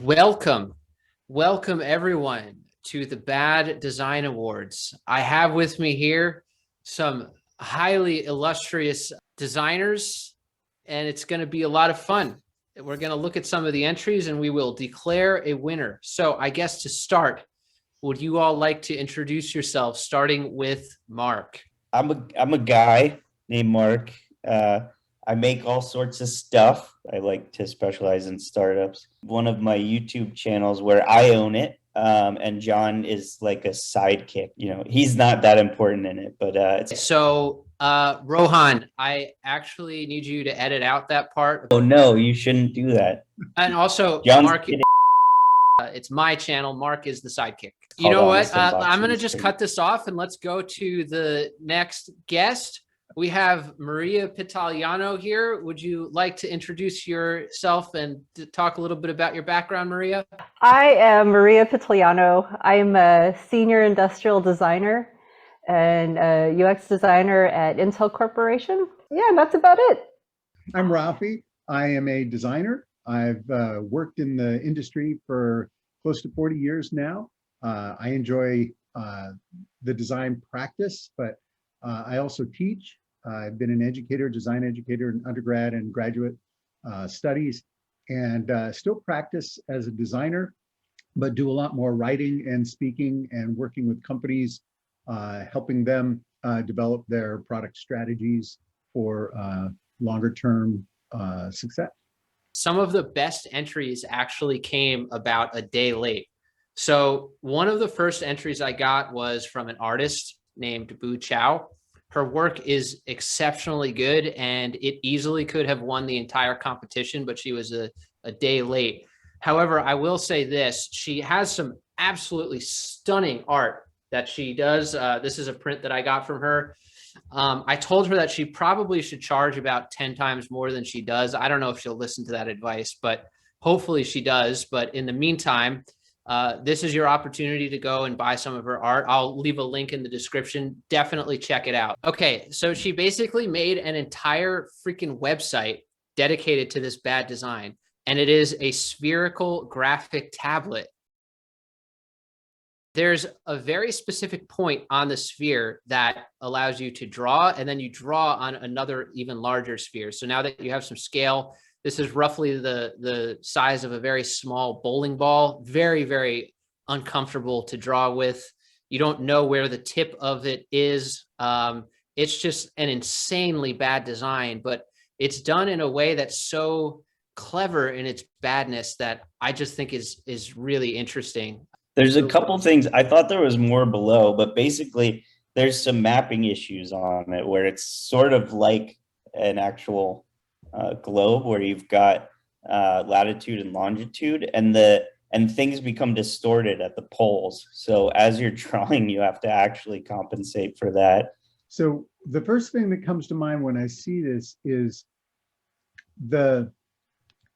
Welcome, welcome everyone to the Bad Design Awards. I have with me here some highly illustrious designers, and it's going to be a lot of fun. We're going to look at some of the entries and we will declare a winner. So I guess to start, would you all like to introduce yourselves, starting with Marc? I'm a guy named Marc. I make all sorts of stuff. I like to specialize in startups. One of my YouTube channels where I own it, and John is like a sidekick. He's not that important in it, but it's. So, Rohan, I actually need you to edit out that part. Oh no, you shouldn't do that. And also, John's Marc, it's my channel. Marc is the sidekick. You Hold know on, what? I'm going to this just thing. cut this off and let's go to the next guest. We have Maria Pitallano here. Would you like to introduce yourself and to talk a little bit about your background, Maria? I am Maria Pitallano. I'm a senior industrial designer and a UX designer at Intel Corporation. Yeah, and that's about it. I'm Raffi. I am a designer. I've worked in the industry for close to 40 years now. I enjoy the design practice, but I also teach. I've been an educator, design educator in undergrad and graduate studies, and still practice as a designer, but do a lot more writing and speaking and working with companies, helping them develop their product strategies for longer term success. Some of the best entries actually came about a day late. So one of the first entries I got was from an artist named Bu Chow. Her work is exceptionally good and it easily could have won the entire competition, but she was a day late. However, I will say this, she has some absolutely stunning art that she does. This is a print that I got from her. I told her that she probably should charge about 10 times more than she does. I don't know if she'll listen to that advice, but hopefully she does. But in the meantime, this is your opportunity to go and buy some of her art. I'll leave a link in the description. Definitely check it out. Okay, so she basically made an entire freaking website dedicated to this bad design, and it is a spherical graphic tablet. There's a very specific point on the sphere that allows you to draw, and then you draw on another even larger sphere. So now that you have some scale, this is roughly the size of a very small bowling ball, very, very uncomfortable to draw with. You don't know where the tip of it is. It's just an insanely bad design, but it's done in a way that's so clever in its badness that I just think is really interesting. There's a couple things. I thought there was more below, but basically there's some mapping issues on it where it's sort of like an actual globe where you've got latitude and longitude, and things become distorted at the poles. So as you're drawing, you have to actually compensate for that. So the first thing that comes to mind when I see this is the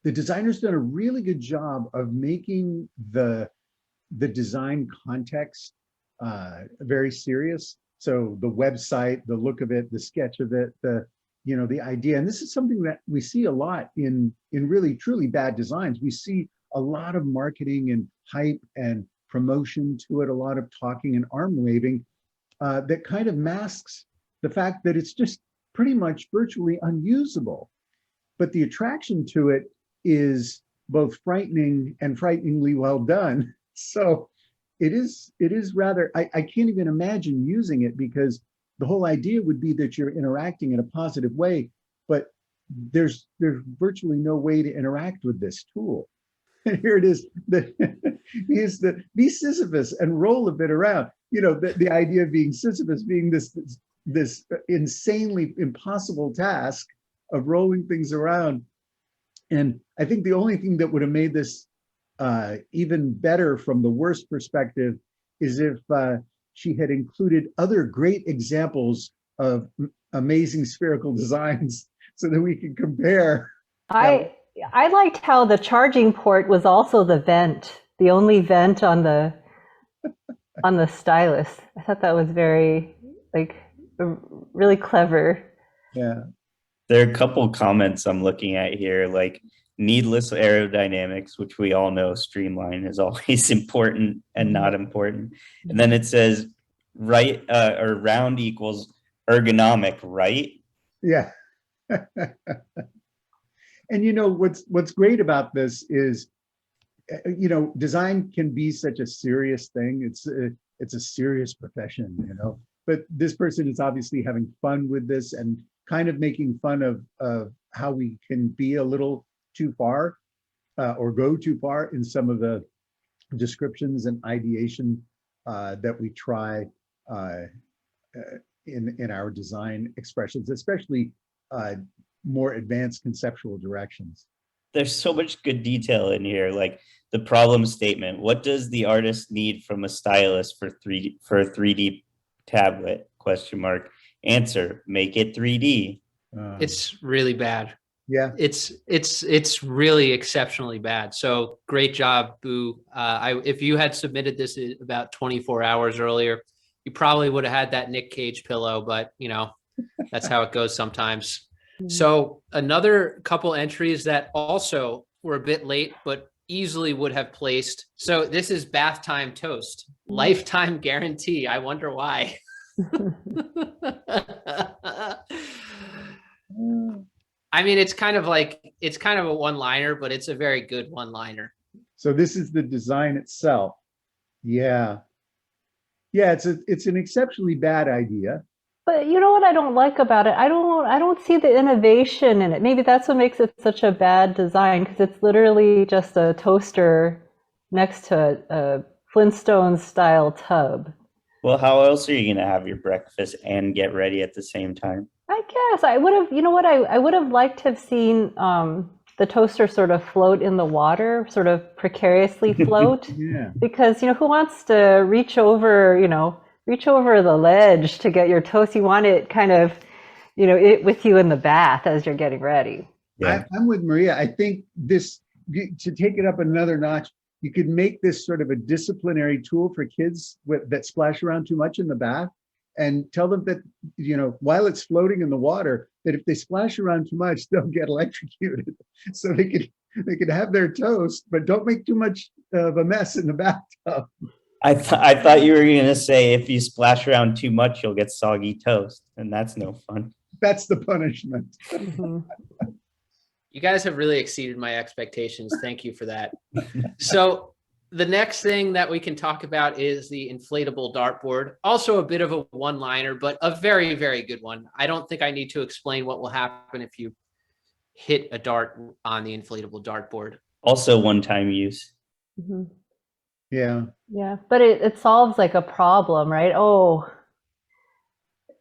designer's done a really good job of making the design context very serious. So the website, the look of it, the sketch of it, the idea, and this is something that we see a lot in really truly bad designs. We see a lot of marketing and hype and promotion to it, a lot of talking and arm waving that kind of masks the fact that it's just pretty much virtually unusable. But the attraction to it is both frightening and frighteningly well done. So it is rather, I can't even imagine using it, because the whole idea would be that you're interacting in a positive way, but there's virtually no way to interact with this tool. And here it is, be Sisyphus and roll a bit around. The idea of being Sisyphus being this insanely impossible task of rolling things around. And I think the only thing that would have made this even better from the worst perspective is if she had included other great examples of amazing spherical designs so that we can compare. I liked how the charging port was also the vent, the only vent on the stylus. I thought that was very really clever. Yeah. There are a couple comments I'm looking at here, like needless aerodynamics, which we all know streamline is always important and not important. And then it says right or round equals ergonomic, right? Yeah. And you know, what's great about this is, you know, design can be such a serious thing. It's a serious profession, you know, but this person is obviously having fun with this and kind of making fun of how we can be a little too far or go too far in some of the descriptions and ideation that we try in our design expressions, especially more advanced conceptual directions. There's so much good detail in here, like the problem statement. What does the artist need from a stylist for a 3D tablet? Question mark. Answer, make it 3D. It's really bad. Yeah. It's really exceptionally bad. So great job, Boo. If you had submitted this about 24 hours earlier, you probably would have had that Nick Cage pillow, but you know, that's how it goes sometimes. So another couple entries that also were a bit late, but easily would have placed. So this is bath time toast, lifetime guarantee. I wonder why. I mean, it's kind of a one-liner, but it's a very good one-liner. So this is the design itself. Yeah. Yeah, it's an exceptionally bad idea. But you know what I don't like about it? I don't see the innovation in it. Maybe that's what makes it such a bad design, because it's literally just a toaster next to a Flintstones style tub. Well, how else are you going to have your breakfast and get ready at the same time? I guess I would have, you know what, I would have liked to have seen the toaster sort of float in the water, sort of precariously float. Yeah. Because, you know, who wants to reach over the ledge to get your toast? You want it kind of, you know, it with you in the bath as you're getting ready. Yeah. I'm with Maria. I think this, to take it up another notch, you could make this sort of a disciplinary tool for kids that splash around too much in the bath, and tell them that, you know, while it's floating in the water, that if they splash around too much, they'll get electrocuted. So they could have their toast, but don't make too much of a mess in the bathtub. I thought you were going to say if you splash around too much, you'll get soggy toast, and that's no fun. That's the punishment. You guys have really exceeded my expectations. Thank you for that. So the next thing that we can talk about is the inflatable dartboard. Also a bit of a one-liner, but a very, very good one. I don't think I need to explain what will happen if you hit a dart on the inflatable dartboard. Also one-time use. Mm-hmm. Yeah. Yeah, but it solves like a problem, right? Oh,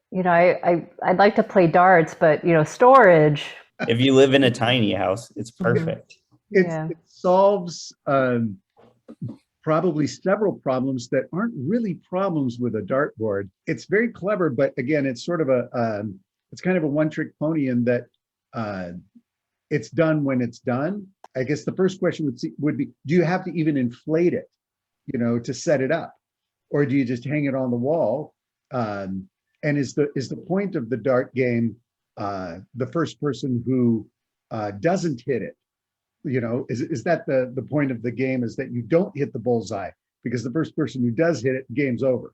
you know, I'd like to play darts, but you know, storage. If you live in a tiny house, it's perfect. It solves probably several problems that aren't really problems with a dartboard. It's very clever, but again, it's sort of it's kind of a one-trick pony in that it's done when it's done. I guess the first question would be, do you have to even inflate it, you know, to set it up, or do you just hang it on the wall? And is the point of the dart game the first person who doesn't hit it? You know, is that the point of the game, is that you don't hit the bullseye, because the first person who does hit it, game's over.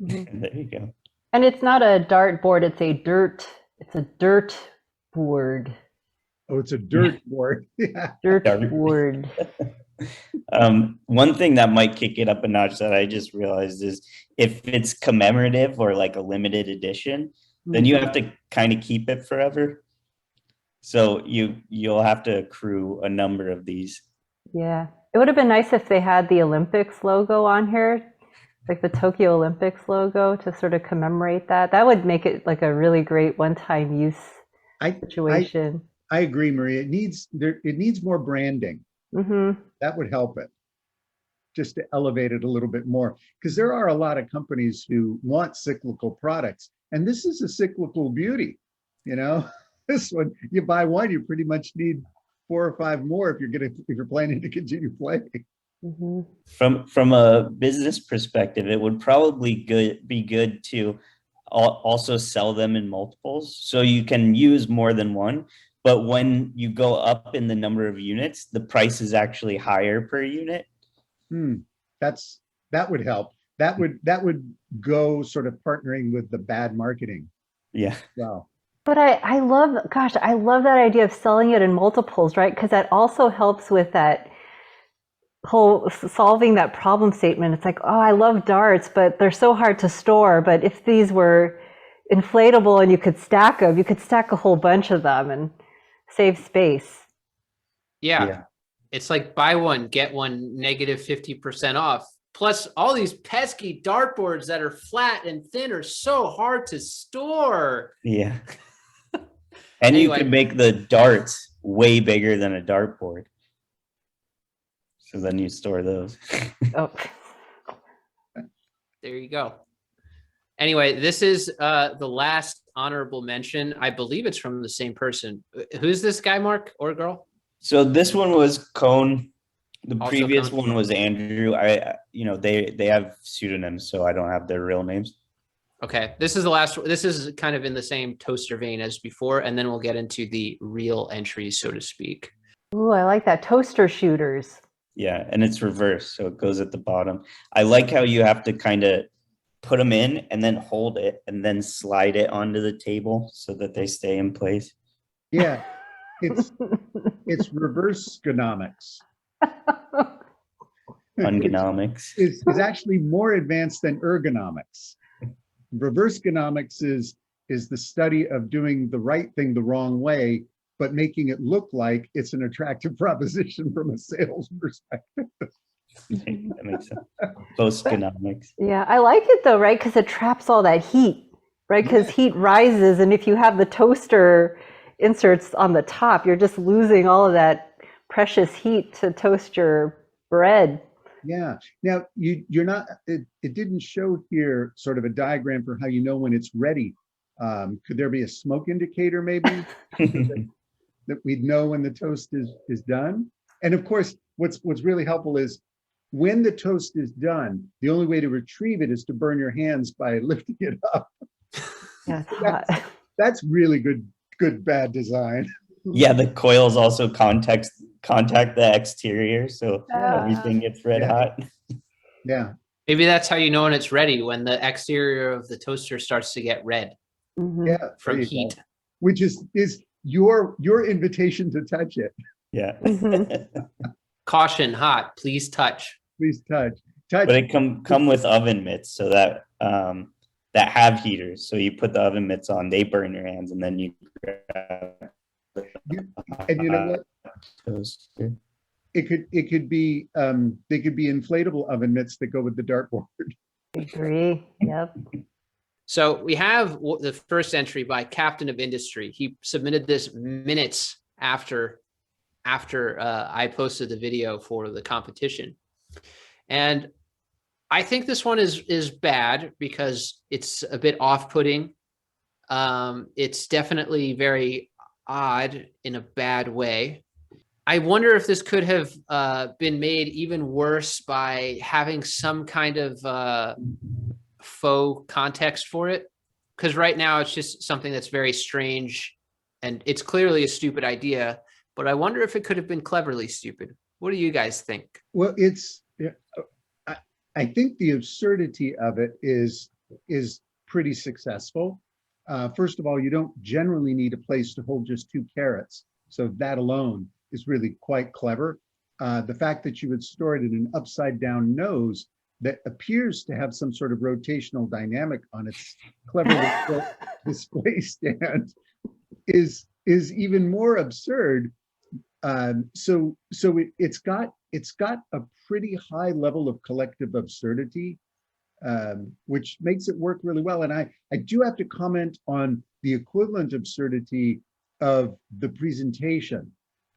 Mm-hmm. There you go. And it's not a dart board, it's a dirt board. Oh, it's a dirt board. Yeah. Dirt board. One thing that might kick it up a notch that I just realized is if it's commemorative or like a limited edition, then you have to kind of keep it forever. So you'll have to accrue a number of these. Yeah. It would have been nice if they had the Olympics logo on here, like the Tokyo Olympics logo, to sort of commemorate that. That would make it like a really great one-time use situation. I agree, Maria. It needs more branding. Mm-hmm. That would help it, just to elevate it a little bit more, because there are a lot of companies who want cyclical products, and this is a cyclical beauty. You know, this one, you buy one, you pretty much need 4 or 5 more if you're planning to continue playing. Mm-hmm. From a business perspective, it would probably be good to also sell them in multiples, so you can use more than one, but when you go up in the number of units, the price is actually higher per unit. That would help. That would go sort of partnering with the bad marketing. Yeah. Wow. But I love, gosh, I love that idea of selling it in multiples, right? Because that also helps with that whole solving that problem statement. It's like, oh, I love darts, but they're so hard to store. But if these were inflatable and you could stack them, you could stack a whole bunch of them and save space. Yeah. It's like buy one, get one negative 50% off. Plus all these pesky dartboards that are flat and thin are so hard to store. Yeah. And Anyway. you can make the darts way bigger than a dartboard. So then you store those. Oh. There you go. Anyway, this is the last honorable mention. I believe it's from the same person. Who's this guy, Mark, or girl? So this one was Cone. The Also previous Cone. one was Andrew. They have pseudonyms, so I don't have their real names. Okay, this is the last. This is kind of in the same toaster vein as before, and then we'll get into the real entries, so to speak. Ooh, I like that. Toaster shooters. Yeah, and it's reversed, so it goes at the bottom. I like how you have to kind of put them in and then hold it and then slide it onto the table so that they stay in place. Yeah, it's reverse sconomics. Ungonomics. Is actually more advanced than ergonomics. Reverse sconomics is the study of doing the right thing the wrong way, but making it look like it's an attractive proposition from a sales perspective. That makes sense. Both sconomics. Yeah, I like it though, right? Because it traps all that heat, right? Because heat rises, and if you have the toaster inserts on the top, you're just losing all of that precious heat to toast your bread. Yeah. Now you're not. It didn't show here sort of a diagram for how you know when it's ready. Could there be a smoke indicator maybe that we'd know when the toast is done? And of course, what's really helpful is when the toast is done, the only way to retrieve it is to burn your hands by lifting it up. Yeah, it's hot. That's really good bad design. Yeah, the coils also contact the exterior, so everything gets red hot. Yeah. Maybe that's how you know when it's ready, when the exterior of the toaster starts to get red Yeah. from heat. Go. Which is your invitation to touch it. Yeah. Caution, hot, please touch. Please touch. But it come with oven mitts so that that have heaters. So you put the oven mitts on, they burn your hands, and then you grab and you know what? Toaster. It could be they could be inflatable oven mitts that go with the dartboard. Agree. Yep. So we have the first entry by Captain of Industry. He submitted this minutes after I posted the video for the competition. And I think this one is bad because it's a bit off-putting. It's definitely very odd in a bad way. I wonder if this could have been made even worse by having some kind of faux context for it. Because right now it's just something that's very strange and it's clearly a stupid idea, but I wonder if it could have been cleverly stupid. What do you guys think? Well, I think the absurdity of it is pretty successful. First of all, you don't generally need a place to hold just 2 carrots. So that alone is really quite clever. The fact that you would store it in an upside down nose that appears to have some sort of rotational dynamic on its cleverly built display stand is even more absurd. So it's got a pretty high level of collective absurdity, which makes it work really well. And I do have to comment on the equivalent absurdity of the presentation,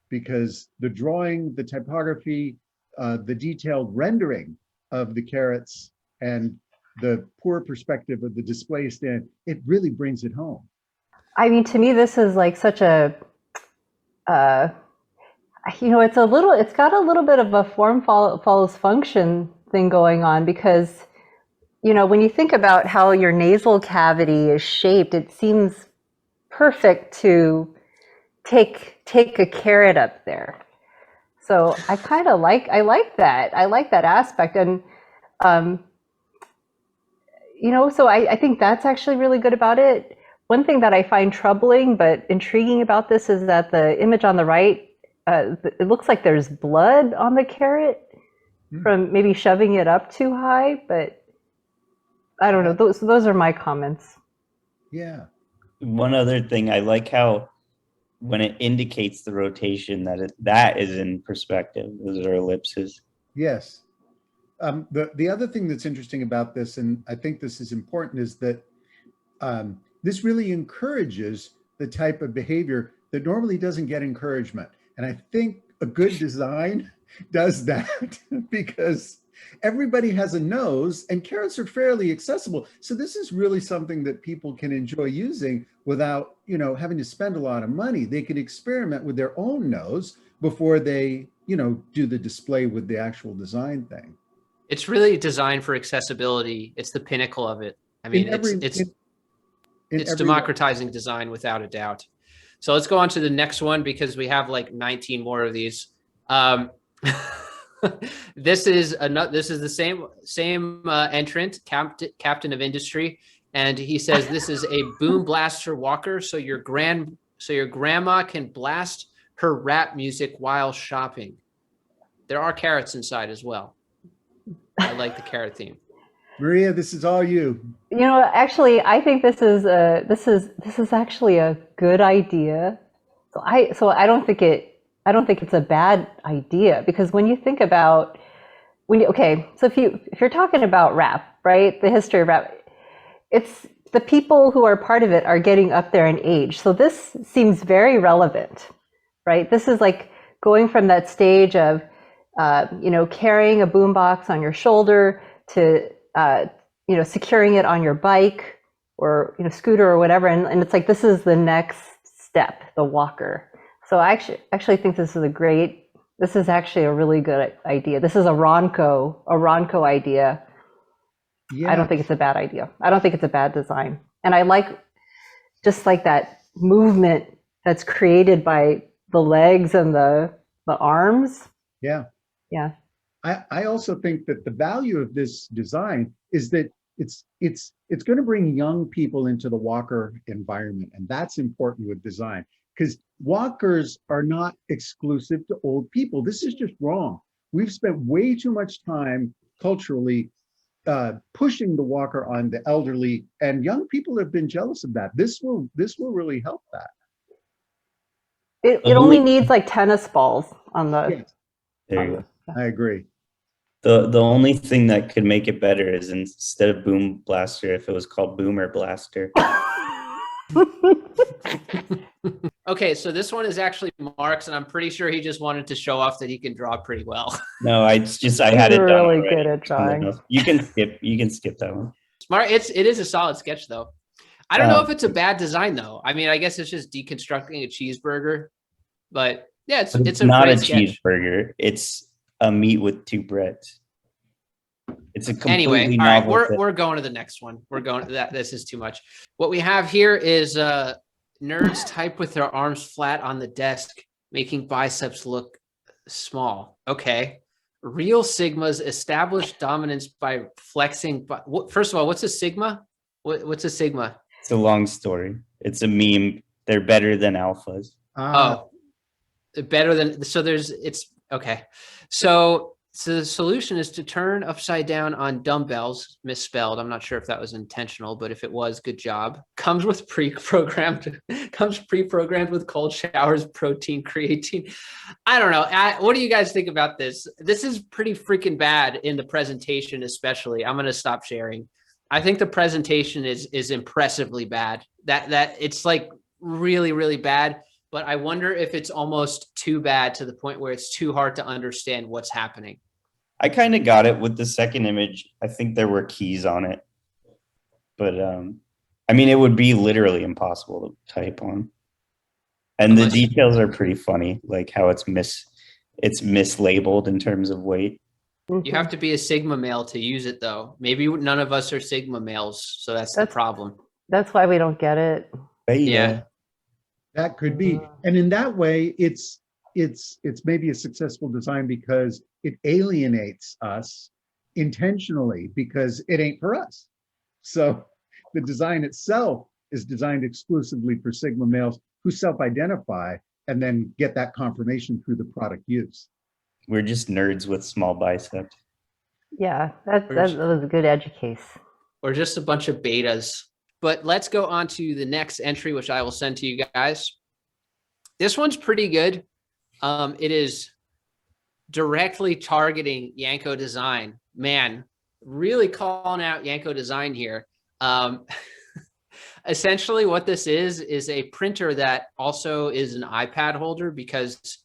because the drawing, the typography, the detailed rendering of the carrots and the poor perspective of the display stand, it really brings it home. I mean, to me, this is like such a, it's got a little bit of a form follows function thing going on, because, when you think about how your nasal cavity is shaped, it seems perfect to take a carrot up there. So I kind of like that. I like that aspect, and so I think that's actually really good about it. One thing that I find troubling but intriguing about this is that the image on the right, it looks like there's blood on the carrot from maybe shoving it up too high, but I don't know. Those are my comments. Yeah. One other thing, I like how when it indicates the rotation that is in perspective. Those are ellipses. Yes. The other thing that's interesting about this, and I think this is important, is that this really encourages the type of behavior that normally doesn't get encouragement. And I think a good design does that because everybody has a nose and carrots are fairly accessible. So this is really something that people can enjoy using without, having to spend a lot of money. They could experiment with their own nose before they, do the display with the actual design thing. It's really designed for accessibility. It's the pinnacle of it. I mean, it's democratizing design without a doubt. So let's go on to the next one because we have like 19 more of these. This is the same entrant, captain of industry, and he says this is a boom blaster walker, so your grandma can blast her rap music while shopping. There are carrots inside as well. I like the carrot theme. Maria, this is all you. Actually, I think this is actually a good idea. So I don't think it's a bad idea, because when you think about so if you're talking about rap, right? The history of rap, it's the people who are part of it are getting up there in age. So this seems very relevant, right? This is like going from that stage of carrying a boombox on your shoulder to securing it on your bike or scooter or whatever, and it's like this is the next step, the walker. So I actually think this is actually a really good idea. This is a Ronco idea. Yeah. I don't think it's a bad idea. I don't think it's a bad design. And I like just like that movement that's created by the legs and the arms. Yeah. Yeah. I also think that the value of this design is that it's going to bring young people into the walker environment, and that's important with design, because walkers are not exclusive to old people. This is just wrong. We've spent way too much time culturally pushing the walker on the elderly, and young people have been jealous of that. This will really help that. It only needs like tennis balls on the. Yes. There you go. I agree. The only thing that could make it better is instead of boom blaster, if it was called boomer blaster. Okay, so this one is actually Mark's, and I'm pretty sure he just wanted to show off that he can draw pretty well. No, I had it done really already. Good at drawing. You can skip that one. Smart. It is a solid sketch though. I don't know if it's a bad design though. I mean, I guess it's just deconstructing a cheeseburger, but yeah, it's a not great a sketch. Cheeseburger. It's a meat with two breads. It's a completely anyway. All right, novel we're going to the next one. We're going to that. This is too much. What we have here is nerds type with their arms flat on the desk, making biceps look small. Okay. Real Sigmas establish dominance by flexing. First of all, what's a Sigma? What's a Sigma? It's a long story. It's a meme. They're better than alphas. Better than. So it's okay. So the solution is to turn upside down on dumbbells, misspelled. I'm not sure if that was intentional, but if it was, good job. Comes pre-programmed with cold showers, protein, creatine. I don't know. What do you guys think about this? This is pretty freaking bad in the presentation, especially. I'm going to stop sharing. I think the presentation is impressively bad. That it's like really, really bad. But I wonder if it's almost too bad to the point where it's too hard to understand what's happening. I kind of got it with the second image. I think there were keys on it. But, I mean, it would be literally impossible to type on. And the details are pretty funny, like how it's mislabeled in terms of weight. You have to be a Sigma male to use it, though. Maybe none of us are Sigma males, so that's the problem. That's why we don't get it. Yeah. That could be. And in that way, it's maybe a successful design because it alienates us intentionally because it ain't for us. So the design itself is designed exclusively for Sigma males who self-identify and then get that confirmation through the product use. We're just nerds with small biceps. Yeah, that was a good edge case. Or just a bunch of betas. But let's go on to the next entry, which I will send to you guys. This one's pretty good. It is directly targeting Yanko Design. Man, really calling out Yanko Design here. Essentially what this is a printer that also is an iPad holder because,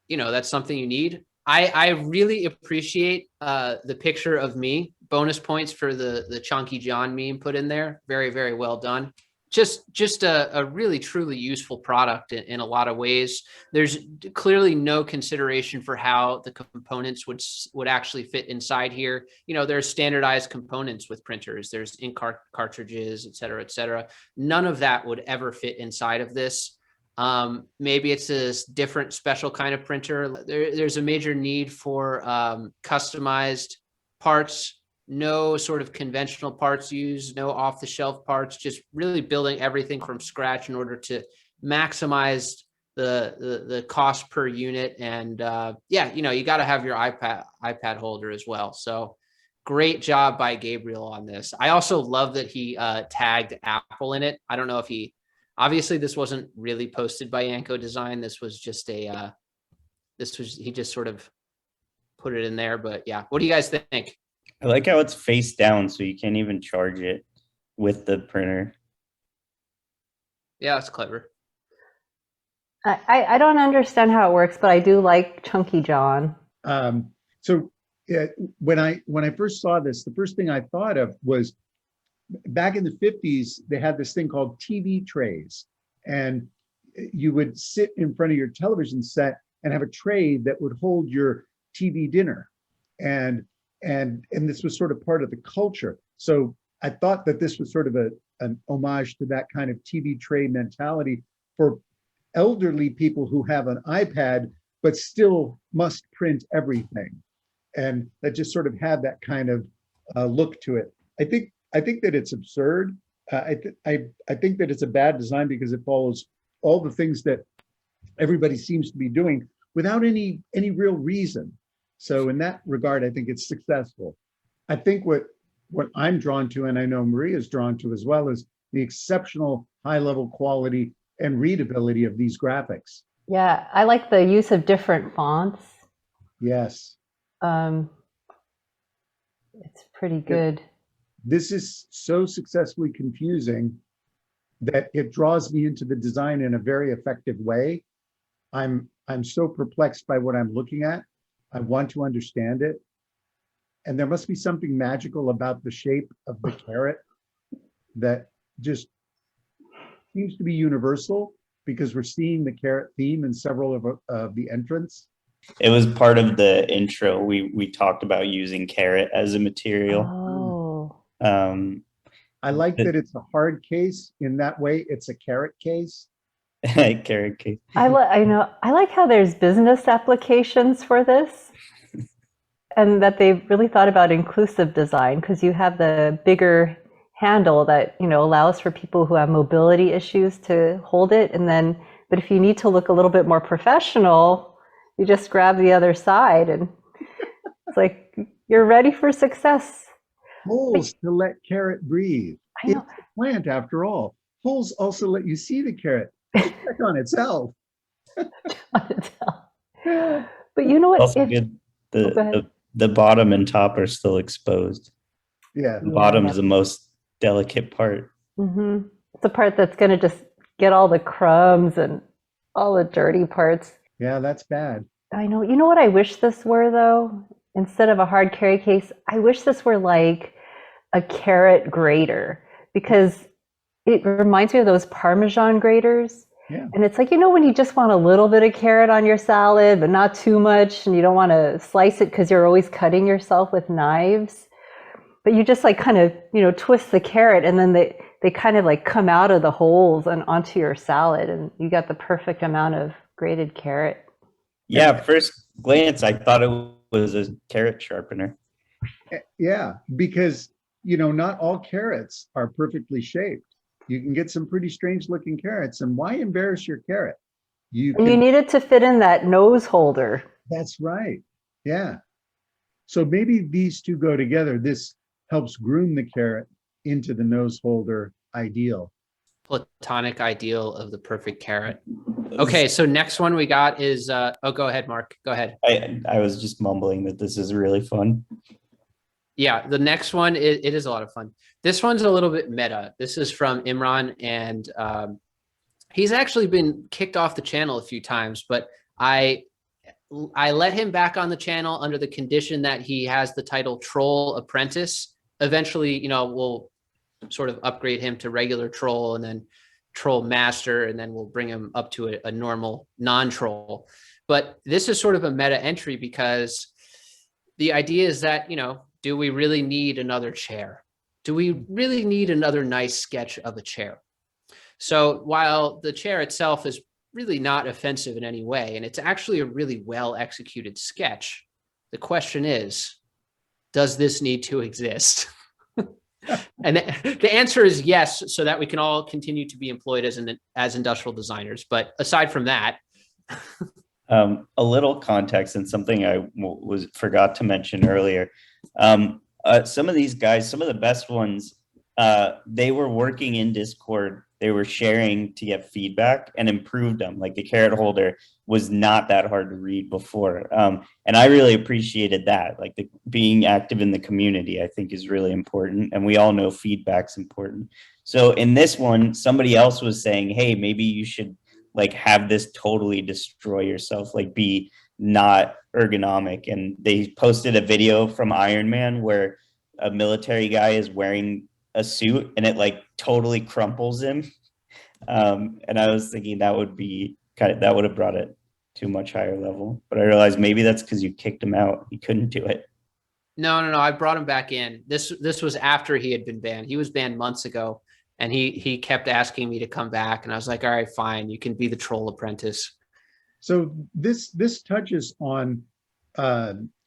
you know, that's something you need. I really appreciate the picture of me. Bonus points for the Chunky John meme put in there. Very, very well done. Just a really, truly useful product in a lot of ways. There's clearly no consideration for how the components would actually fit inside here. You know, there's standardized components with printers. There's ink cartridges, et cetera, et cetera. None of that would ever fit inside of this. Maybe it's a different special kind of printer. There's a major need for customized parts, no sort of conventional parts used, no off-the-shelf parts, just really building everything from scratch in order to maximize the cost per unit. And yeah, you know, you got to have your iPad holder as well. So great job by Gabriel on this. I also love that he tagged Apple in it. I don't know if obviously this wasn't really posted by Yanko Design. This was just he just sort of put it in there. But yeah, what do you guys think? I like how it's face down, so you can't even charge it with the printer. Yeah, that's clever. I don't understand how it works, but I do like Chunky John. So when I first saw this, the first thing I thought of was back in the 50s, they had this thing called TV trays, and you would sit in front of your television set and have a tray that would hold your TV dinner. And this was sort of part of the culture. So I thought that this was sort of an homage to that kind of TV tray mentality for elderly people who have an iPad, but still must print everything. And that just sort of had that kind of look to it. I think that it's absurd. I think that it's a bad design because it follows all the things that everybody seems to be doing without any real reason. So in that regard, I think it's successful. I think what I'm drawn to, and I know Maria's drawn to as well, is the exceptional high level quality and readability of these graphics. Yeah, I like the use of different fonts. Yes. It's pretty good. This is so successfully confusing that it draws me into the design in a very effective way. I'm so perplexed by what I'm looking at. I want to understand it. And there must be something magical about the shape of the carrot that just seems to be universal because we're seeing the carrot theme in several of the entrants. It was part of the intro. We talked about using carrot as a material. Oh. I like that it's a hard case. In that way, it's a carrot case. Carrot case. I like how there's business applications for this, and that they've really thought about inclusive design because you have the bigger handle that allows for people who have mobility issues to hold it, but if you need to look a little bit more professional, you just grab the other side, and it's like you're ready for success. Holes to let carrot breathe. It's a plant after all. Holes also let you see the carrot. Check on itself. But you know what? Also good. The bottom and top are still exposed. Yeah. The bottom is the most delicate part. Mm-hmm. It's the part that's going to just get all the crumbs and all the dirty parts. Yeah, that's bad. I know. You know what I wish this were, though? Instead of a hard carry case, I wish this were like a carrot grater, because it reminds me of those Parmesan graters. Yeah. And it's like, when you just want a little bit of carrot on your salad, but not too much, and you don't want to slice it because you're always cutting yourself with knives. But you just like kind of, twist the carrot, and then the they kind of like come out of the holes and onto your salad, and you got the perfect amount of grated carrot. Yeah, at first glance, I thought it was a carrot sharpener. Yeah, because, not all carrots are perfectly shaped. You can get some pretty strange looking carrots, and why embarrass your carrot? You need it to fit in that nose holder. That's right. Yeah. So maybe these two go together. This helps groom the carrot into the nose holder ideal. Platonic ideal of the perfect carrot. Okay, so next one we got is go ahead, Mark. Go ahead. I was just mumbling that this is really fun. Yeah, the next one it is a lot of fun. This one's a little bit meta. This is from Imran, and he's actually been kicked off the channel a few times, but I let him back on the channel under the condition that he has the title Troll Apprentice. Eventually, we'll sort of upgrade him to regular troll and then troll master, and then we'll bring him up to a normal non-troll. But this is sort of a meta entry because the idea is that, do we really need another chair? Do we really need another nice sketch of a chair? So while the chair itself is really not offensive in any way, and it's actually a really well executed sketch, the question is, does this need to exist? And the answer is yes, so that we can all continue to be employed as industrial designers. But aside from that, a little context and something I forgot to mention earlier. Some of these guys, some of the best ones, they were working in Discord. They were sharing to get feedback and improved them. Like the carrot holder was not that hard to read before. And I really appreciated that. Like being active in the community, I think is really important. And we all know feedback's important. So in this one, somebody else was saying, hey, maybe you should like have this totally destroy yourself, like be not ergonomic. And they posted a video from Iron Man where a military guy is wearing a suit and it like totally crumples him. And I was thinking that would have brought it to a much higher level. But I realized maybe that's because you kicked him out. He couldn't do it. No. I brought him back in. This was after he had been banned. He was banned months ago, and he kept asking me to come back. And I was like, all right, fine. You can be the troll apprentice. So this touches on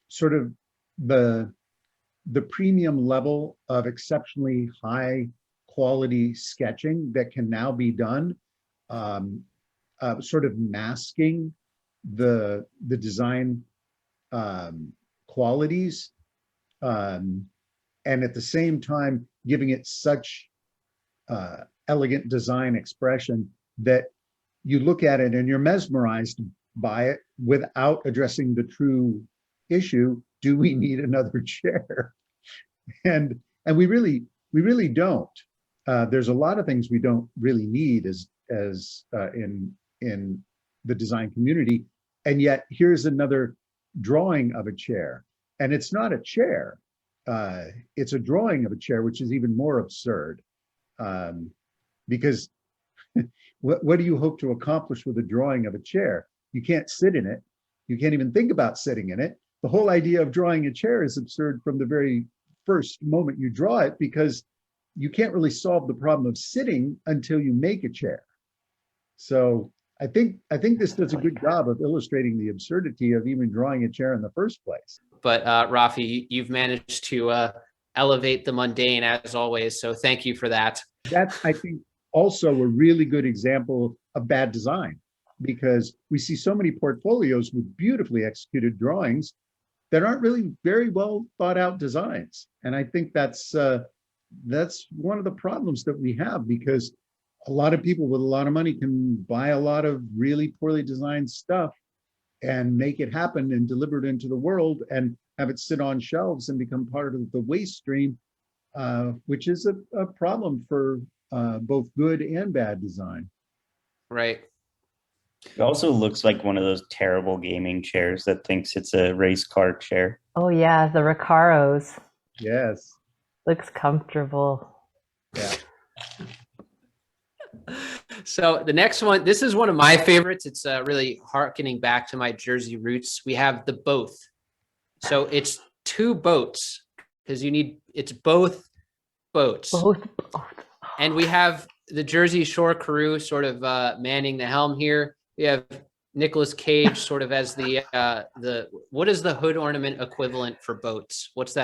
sort of the premium level of exceptionally high quality sketching that can now be done, sort of masking the design qualities, and at the same time giving it such elegant design expression that you look at it and you're mesmerized by it without addressing the true issue. Do we need another chair? And we really don't. There's a lot of things we don't really need as in the design community. And yet here's another drawing of a chair, and it's not a chair. It's a drawing of a chair, which is even more absurd, because what do you hope to accomplish with a drawing of a chair? You can't sit in it. You can't even think about sitting in it. The whole idea of drawing a chair is absurd from the very first moment you draw it, because you can't really solve the problem of sitting until you make a chair. So I think this does a good job of illustrating the absurdity of even drawing a chair in the first place. But Raffi, you've managed to elevate the mundane as always. So thank you for that. That's, I think, also a really good example of bad design, because we see so many portfolios with beautifully executed drawings that aren't really very well thought out designs. And I think that's one of the problems that we have, because a lot of people with a lot of money can buy a lot of really poorly designed stuff and make it happen and deliver it into the world and have it sit on shelves and become part of the waste stream, which is a problem for both good and bad design. Right. It also looks like one of those terrible gaming chairs that thinks it's a race car chair. Oh yeah, the Recaros. Yes. Looks comfortable. Yeah. So the next one, this is one of my favorites. It's really hearkening back to my Jersey roots. We have the both. So it's two boats, because it's both boats. Both. And we have the Jersey Shore crew sort of manning the helm here. We have Nicolas Cage sort of as the what is the hood ornament equivalent for boats? What is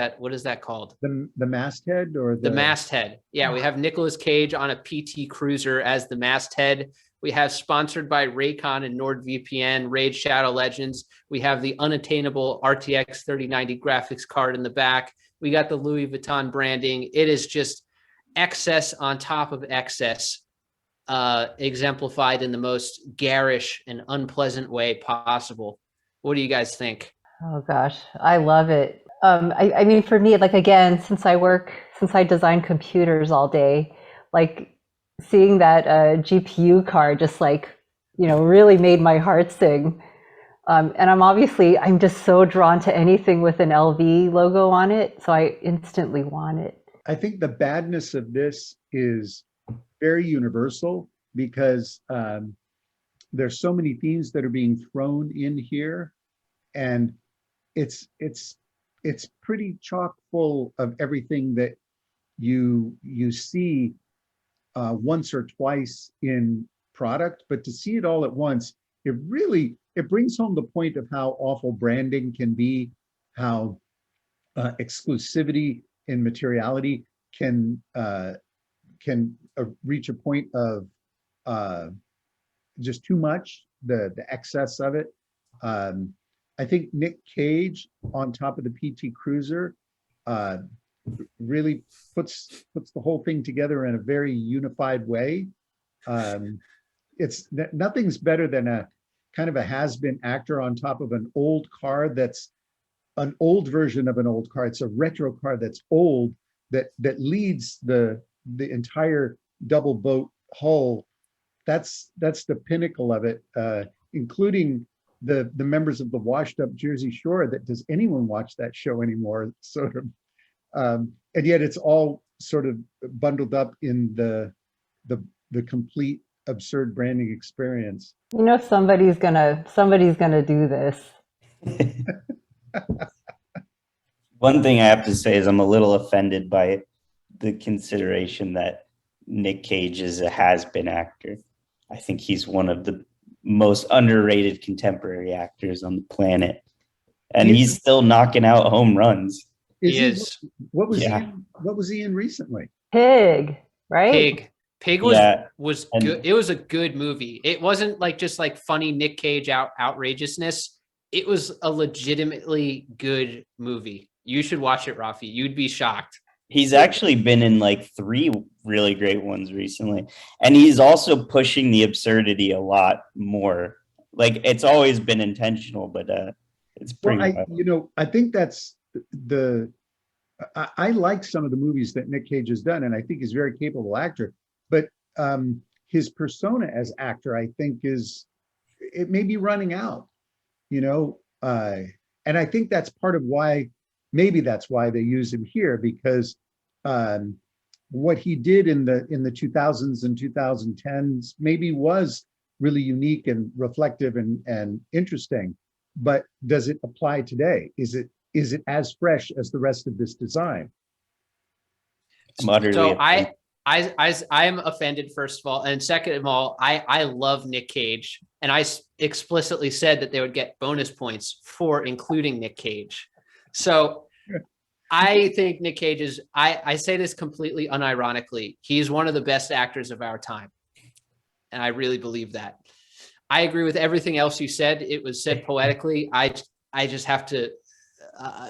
that called? The masthead or The masthead. Yeah, we have Nicolas Cage on a PT Cruiser as the masthead. We have, sponsored by Raycon and NordVPN, Raid Shadow Legends. We have the unattainable RTX 3090 graphics card in the back. We got the Louis Vuitton branding. It is just excess on top of excess, exemplified in the most garish and unpleasant way possible. What do you guys think? Oh gosh, I love it. I mean, for me, like, again, since I design computers all day, like seeing that GPU card just like, really made my heart sing. And I'm just so drawn to anything with an LV logo on it. So I instantly want it. I think the badness of this is very universal because there's so many themes that are being thrown in here, and it's pretty chock full of everything that you see once or twice in product, but to see it all at once, it brings home the point of how awful branding can be, how exclusivity in materiality can reach a point of just too much, the excess of it. I think Nick Cage on top of the PT Cruiser really puts the whole thing together in a very unified way. Nothing's better than a kind of a has-been actor on top of an old car that's an old version of an old car. It's a retro car that's old that leads the entire double boat hull. That's the pinnacle of it, including the members of the washed up Jersey Shore. That does anyone watch that show anymore? Sort of, and yet it's all sort of bundled up in the complete absurd branding experience. Somebody's gonna do this. One thing I have to say is I'm a little offended by the consideration that Nick Cage is a has-been actor. I think he's one of the most underrated contemporary actors on the planet, and he's still knocking out home runs. He is. What was he in recently? Pig, right? Pig was good. It was a good movie. It wasn't like just like funny Nick Cage outrageousness. It was a legitimately good movie. You should watch it, Raffi. You'd be shocked. He's actually been in like 3 really great ones recently. And he's also pushing the absurdity a lot more. Like, it's always been intentional, but it's pretty I think that's I like some of the movies that Nick Cage has done, and I think he's a very capable actor. But his persona as actor, I think, it may be running out. And I think that's part of why, maybe that's why they use him here, because what he did in the 2000s and 2010s maybe was really unique and reflective and interesting, but does it apply today? Is it as fresh as the rest of this design? So I'm offended, first of all, and second of all, I love Nick Cage, and I explicitly said that they would get bonus points for including Nick Cage. So I think Nick Cage is, I say this completely unironically, he's one of the best actors of our time, and I really believe that. I agree with everything else you said. It was said poetically. I just have to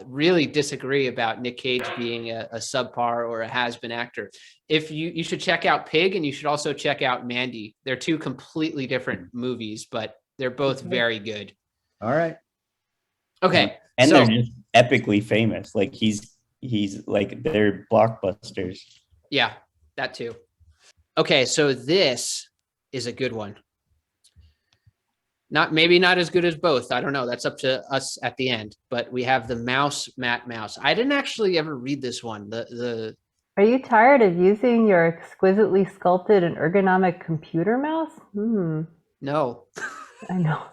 really disagree about Nick Cage being a subpar or a has-been actor. If you should check out Pig, and you should also check out Mandy. They're 2 completely different movies, but they're both very good. All right. Okay. And they're just epically famous. Like he's like, they're blockbusters. Yeah, that too. Okay, so this is a good one. Maybe not as good as both. I don't know. That's up to us at the end. But we have the Matt Mouse. I didn't actually ever read this one. Are you tired of using your exquisitely sculpted and ergonomic computer mouse? No. I know.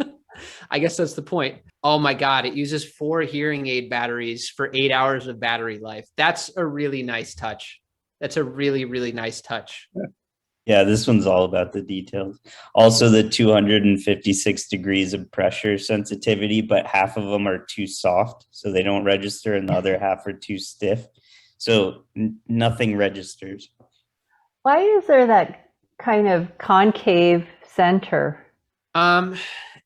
I guess that's the point. Oh my God. It uses 4 hearing aid batteries for 8 hours of battery life. That's a really nice touch. That's a really, really nice touch. Yeah, this one's all about the details. Also, the 256 degrees of pressure sensitivity, but half of them are too soft, so they don't register, and the other half are too stiff. So nothing registers. Why is there that kind of concave center?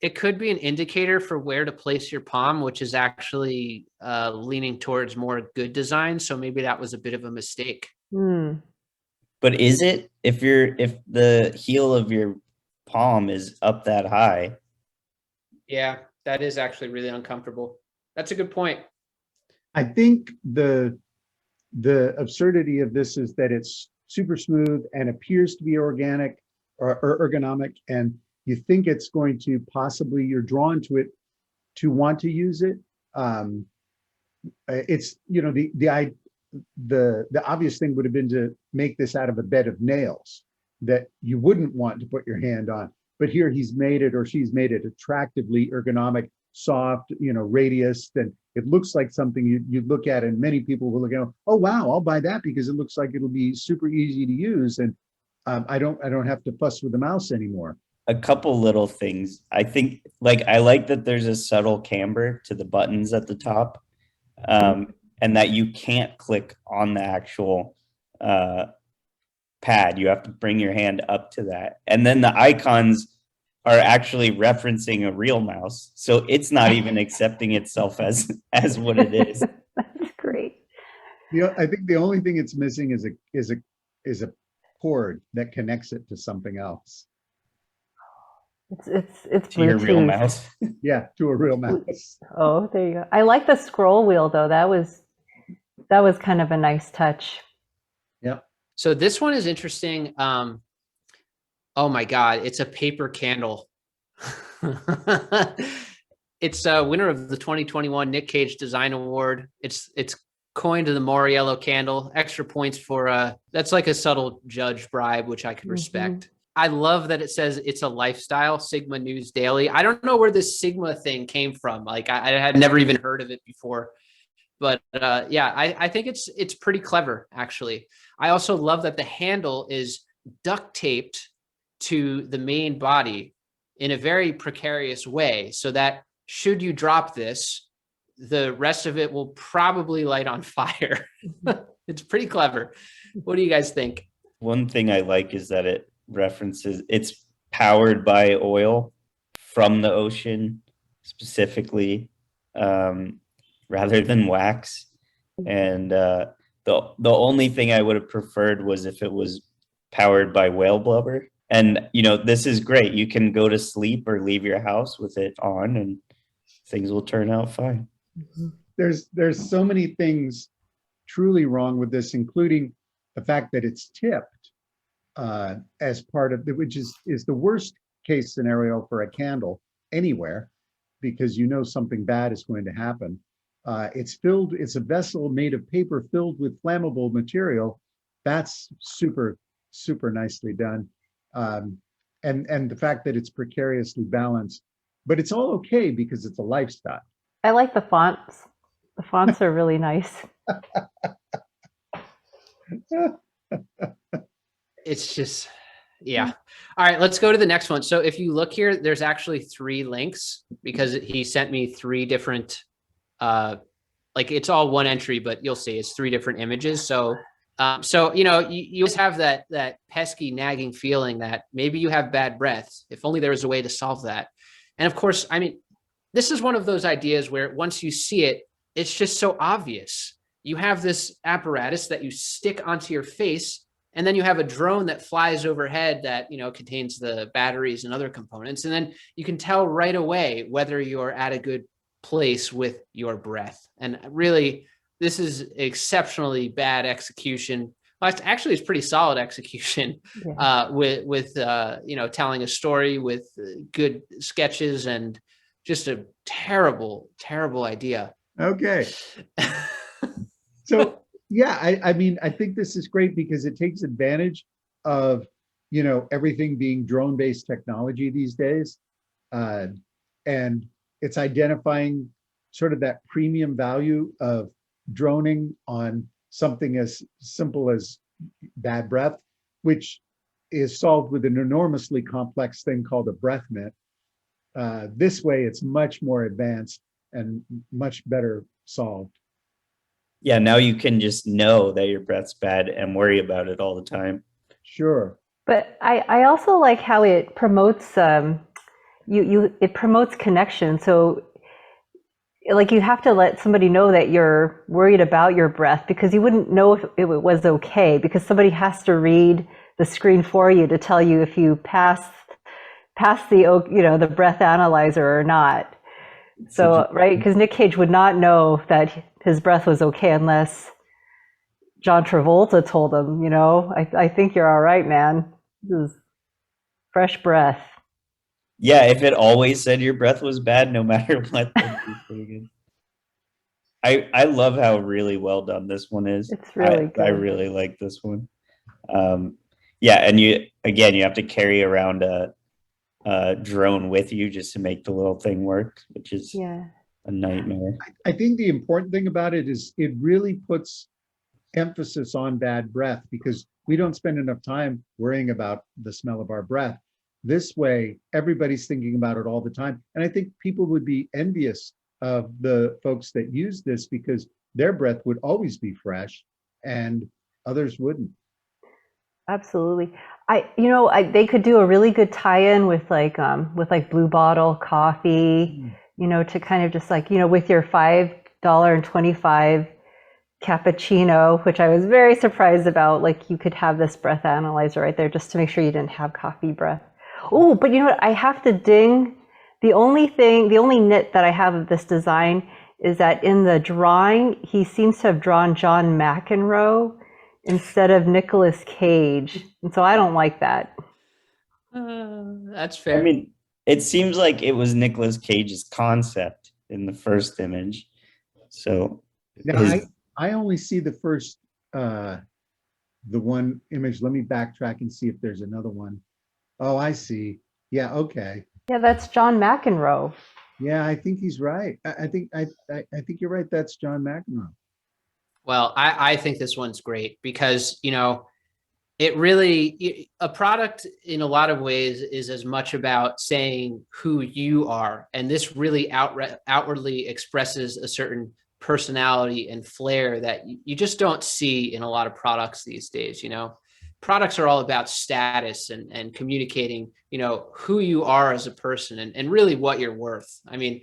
It could be an indicator for where to place your palm, which is actually leaning towards more good design. So maybe that was a bit of a mistake. Hmm. But is it if the heel of your palm is up that high? Yeah, that is actually really uncomfortable. That's a good point. I think the absurdity of this is that it's super smooth and appears to be organic or ergonomic, and you think it's going to possibly, you're drawn to it to want to use it. It's, you know, the obvious thing would have been to make this out of a bed of nails that you wouldn't want to put your hand on. But here he's made it, or she's made it attractively ergonomic, soft, you know, radius. And it looks like something you'd look at, and many people will look at, oh, wow, I'll buy that because it looks like it'll be super easy to use. And I don't have to fuss with the mouse anymore. A couple little things. I think, like, I like that there's a subtle camber to the buttons at the top, and that you can't click on the actual pad. You have to bring your hand up to that. And then the icons are actually referencing a real mouse. So it's not even accepting itself as what it is. That's great. You know, I think the only thing it's missing is a cord that connects it to something else. It's To your real Bluetooth. mouse. Yeah, to a real mouse. Oh, there you go. I like the scroll wheel though. That was kind of a nice touch. Yep. So this one is interesting. Oh my God, it's a paper candle. It's a winner of the 2021 Nick Cage Design Award. It's coined to the Mauriello candle. Extra points for that's like a subtle judge bribe, which I could respect. I love that it says it's a lifestyle, Sigma News Daily. I don't know where this Sigma thing came from. Like I had never even heard of it before. But yeah, I think it's pretty clever, actually. I also love that the handle is duct taped to the main body in a very precarious way, so that should you drop this, the rest of it will probably light on fire. It's pretty clever. What do you guys think? One thing I like is that it references it's powered by oil from the ocean specifically, rather than wax. And the only thing I would have preferred was if it was powered by whale blubber. And you know, this is great. You can go to sleep or leave your house with it on, and things will turn out fine. There's so many things truly wrong with this, including the fact that it's tipped as part of it, which is the worst case scenario for a candle anywhere, because you know something bad is going to happen. It's a vessel made of paper filled with flammable material. That's super, super nicely done. And the fact that it's precariously balanced, but it's all okay because it's a lifestyle. I like the fonts. The fonts are really nice. It's just, yeah. All right, let's go to the next one. So if you look here, there's actually 3 links because he sent me 3 different, like it's all one entry, but you'll see it's 3 different images. So, you know, you always have that pesky nagging feeling that maybe you have bad breath. If only there was a way to solve that. And of course, I mean, this is one of those ideas where once you see it, it's just so obvious. You have this apparatus that you stick onto your face, and then you have a drone that flies overhead that, you know, contains the batteries and other components. And then you can tell right away whether you're at a good place with your breath. And really, this is exceptionally bad execution. Well, it's pretty solid execution. Yeah. with you know, telling a story with good sketches, and just a terrible, terrible idea. Okay. So yeah, I mean, I think this is great because it takes advantage of, you know, everything being drone-based technology these days. And it's identifying sort of that premium value of droning on something as simple as bad breath, which is solved with an enormously complex thing called a breath mint. This way, it's much more advanced and much better solved. Yeah, now you can just know that your breath's bad and worry about it all the time. Sure. But I also like how it promotes it promotes connection. So like you have to let somebody know that you're worried about your breath, because you wouldn't know if it was okay, because somebody has to read the screen for you to tell you if you pass the breath analyzer or not. So right, because Nick Cage would not know that his breath was okay unless John Travolta told him, I think you're all right, man. This is fresh breath. Yeah, if it always said your breath was bad, no matter what. I love how really well done this one is. It's really good. I really like this one. Yeah, and you have to carry around a drone with you just to make the little thing work, which is a nightmare. I think the important thing about it is it really puts emphasis on bad breath, because we don't spend enough time worrying about the smell of our breath. This way, everybody's thinking about it all the time. And I think people would be envious of the folks that use this, because their breath would always be fresh and others wouldn't. Absolutely. They could do a really good tie-in with like Blue Bottle coffee, to kind of just like, with your $5.25 cappuccino, which I was very surprised about. Like you could have this breath analyzer right there just to make sure you didn't have coffee breath. Oh, but you know what? I have to ding. The only nit that I have of this design is that in the drawing, he seems to have drawn John McEnroe instead of Nicolas Cage. And so I don't like that. That's fair. I mean, it seems like it was Nicolas Cage's concept in the first image. So now I only see the first, the one image. Let me backtrack and see if there's another one. Oh, I see. Yeah. Okay. Yeah, that's John McEnroe. Yeah, I think he's right. I think you're right. That's John McEnroe. Well, I think this one's great because, it really, a product in a lot of ways is as much about saying who you are. And this really outwardly expresses a certain personality and flair that you just don't see in a lot of products these days. Products are all about status and communicating, who you are as a person and really what you're worth. I mean,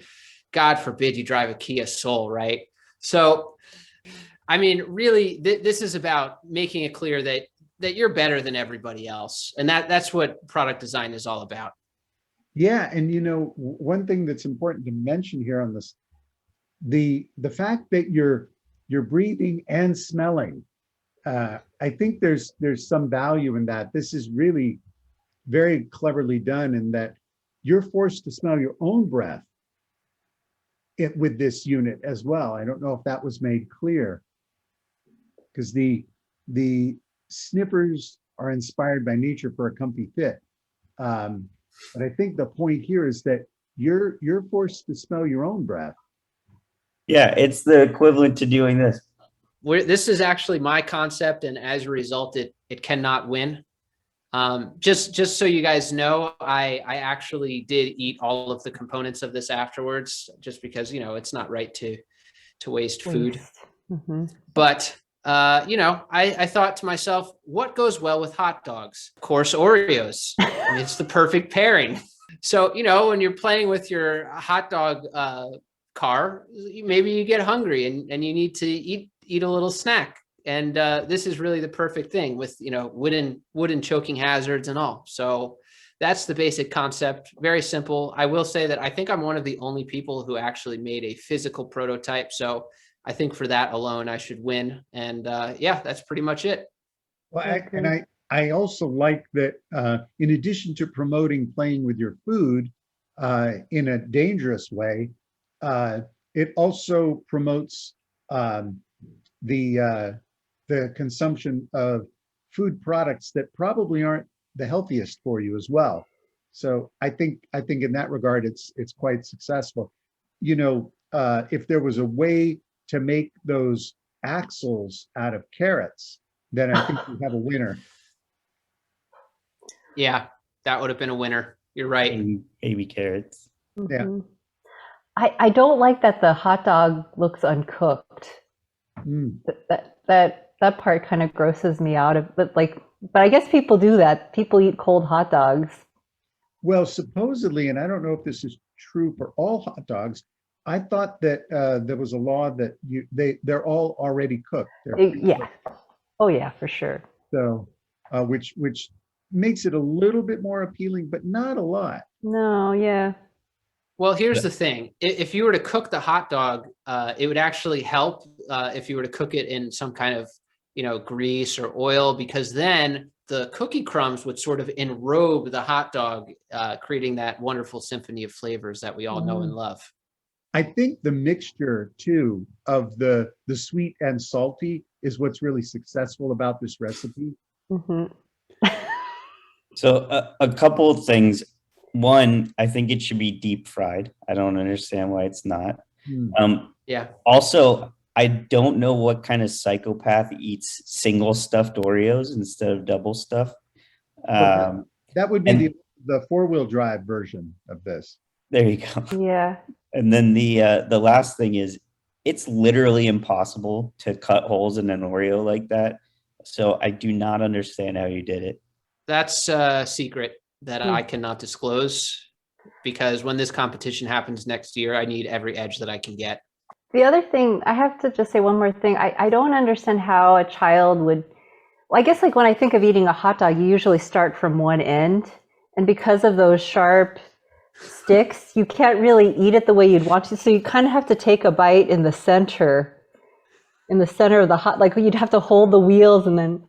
God forbid you drive a Kia Soul, right? So, I mean, really, this is about making it clear that you're better than everybody else. And that's what product design is all about. Yeah. And, one thing that's important to mention here on this, the fact that you're breathing and smelling, I think there's some value in that. This is really very cleverly done in that you're forced to smell your own breath with this unit as well. I don't know if that was made clear, because the sniffers are inspired by nature for a comfy fit. But I think the point here is that you're forced to smell your own breath. Yeah, it's the equivalent to doing this. This is actually my concept, and as a result, it cannot win. Just so you guys know, I actually did eat all of the components of this afterwards, just because it's not right to waste food. Mm-hmm. But I thought to myself, what goes well with hot dogs? Of course, Oreos. I mean, it's the perfect pairing. So when you're playing with your hot dog car, maybe you get hungry and you need to eat a little snack. And this is really the perfect thing with, wooden choking hazards and all. So that's the basic concept. Very simple. I will say that I think I'm one of the only people who actually made a physical prototype. So I think for that alone, I should win. And that's pretty much it. Well, I also like that in addition to promoting playing with your food in a dangerous way, it also promotes the consumption of food products that probably aren't the healthiest for you as well. So I think in that regard, it's quite successful. If there was a way to make those axles out of carrots, then I think we have a winner. Yeah, that would have been a winner. You're right. Baby carrots. Yeah. Mhm. I don't like that the hot dog looks uncooked. Mm. That part kind of grosses me out. But I guess people do that. People eat cold hot dogs. Well, supposedly, and I don't know if this is true for all hot dogs. I thought that there was a law that they're all already cooked. They're Yeah. Oh yeah, for sure. so which makes it a little bit more appealing, but not a lot. No, yeah. Well, here's the thing. If you were to cook the hot dog, it would actually help if you were to cook it in some kind of, grease or oil, because then the cookie crumbs would sort of enrobe the hot dog, creating that wonderful symphony of flavors that we all know and love. I think the mixture too of the sweet and salty is what's really successful about this recipe. Hmm. So a couple of things. One, I think it should be deep fried. I don't understand why it's not. Yeah. Also, I don't know what kind of psychopath eats single stuffed Oreos instead of double stuff. That would be and- the 4-wheel drive version of this. There you go. Yeah. And then the last thing is, it's literally impossible to cut holes in an Oreo like that. So I do not understand how you did it. That's a secret that I cannot disclose, because when this competition happens next year, I need every edge that I can get. The other thing, I have to just say one more thing. I don't understand how a child would, well, I guess like when I think of eating a hot dog, you usually start from one end. And because of those sharp sticks, you can't really eat it the way you'd want to. So you kind of have to take a bite in the center of the hot, like you'd have to hold the wheels and then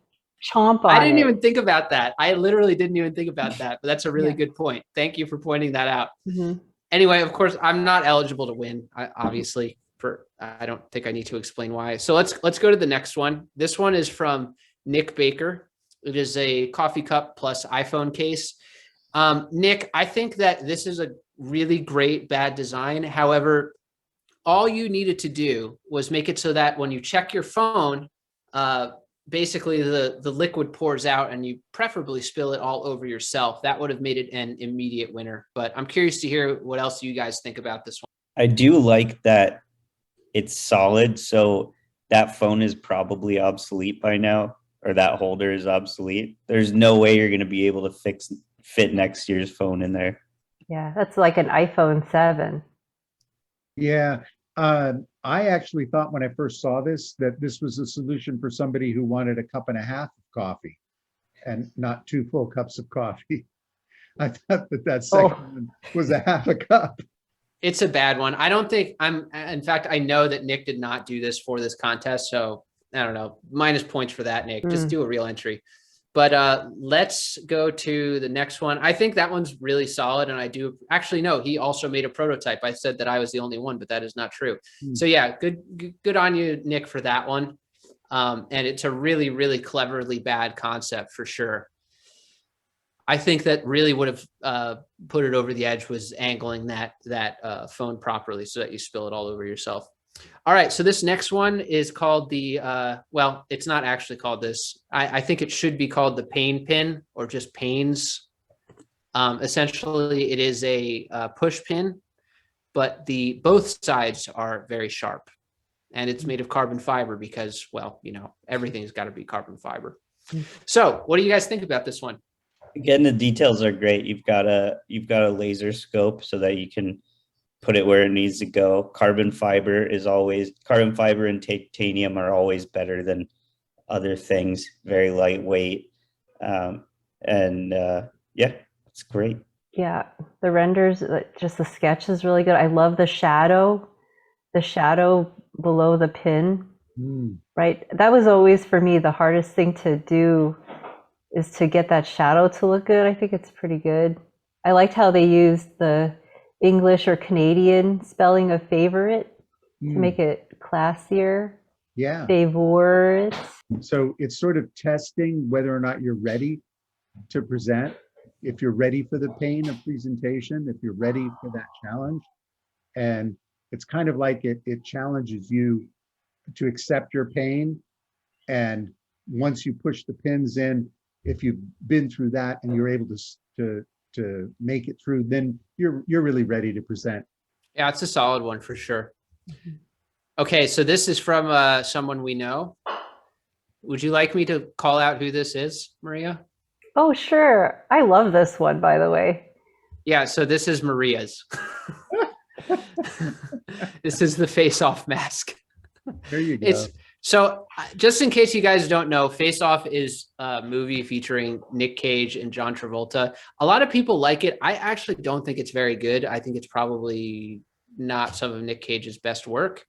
chomp on it. I didn't even think about that. I literally didn't even think about that, but that's a really good point. Thank you for pointing that out. Mm-hmm. Anyway, of course, I'm not eligible to win, obviously. I don't think I need to explain why. So let's go to the next one. This one is from Nick Baker. It is a coffee cup plus iPhone case. Nick, I think that this is a really great bad design. However, all you needed to do was make it so that when you check your phone, basically the liquid pours out and you preferably spill it all over yourself. That would have made it an immediate winner. But I'm curious to hear what else you guys think about this one. I do like that it's solid, so that phone is probably obsolete by now, or that holder is obsolete. There's no way you're going to be able to fit next year's phone in there. Yeah, that's like an iPhone 7. Yeah. I actually thought when I first saw this that this was a solution for somebody who wanted a cup and a half of coffee and not 2 full cups of coffee. I thought that second one was a half a cup. It's a bad one. I don't think in fact, I know that Nick did not do this for this contest. So I don't know, minus points for that, Nick. Just do a real entry. But let's go to the next one. I think that one's really solid. And I do actually know he also made a prototype. I said that I was the only one, but that is not true. So yeah, good on you, Nick, for that one. And it's a really, really cleverly bad concept for sure. I think that really would have put it over the edge was angling that phone properly so that you spill it all over yourself. All right, so this next one is called the, well, it's not actually called this. I think it should be called the pain pin or just pains. Essentially, it is a push pin, but both sides are very sharp. And it's made of carbon fiber because, well, everything's got to be carbon fiber. So what do you guys think about this one? Again, the details are great. You've got a laser scope so that you can put it where it needs to go. Carbon fiber and titanium are always better than other things. Very lightweight. Yeah, it's great. Yeah, the renders, just the sketch is really good. I love the shadow below the pin, right? That was always, for me, the hardest thing to do is to get that shadow to look good. I think it's pretty good. I liked how they used the English or Canadian spelling of favorite to make it classier. Yeah. Favorite. So it's sort of testing whether or not you're ready to present, if you're ready for the pain of presentation, if you're ready for that challenge. And it's kind of like it challenges you to accept your pain and once you push the pins in, if you've been through that and you're able to make it through, then you're really ready to present. Yeah, it's a solid one for sure. Okay, so this is from someone we know. Would you like me to call out who this is, Maria? Oh, sure. I love this one, by the way. Yeah, so this is Maria's. This is the face-off mask. There you go. It's so just in case you guys don't know, Face Off is a movie featuring Nick Cage and John Travolta. A lot of people like it. I actually don't think it's very good. I think it's probably not some of Nick Cage's best work.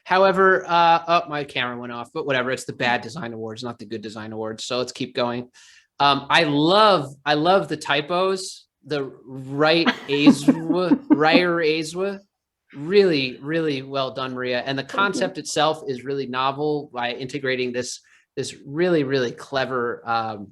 However, oh, my camera went off, but whatever. It's the bad design awards, not the good design awards. So let's keep going. I love the typos. The right Azwa, really, really well done, Maria. And the concept itself is really novel by integrating this really, really clever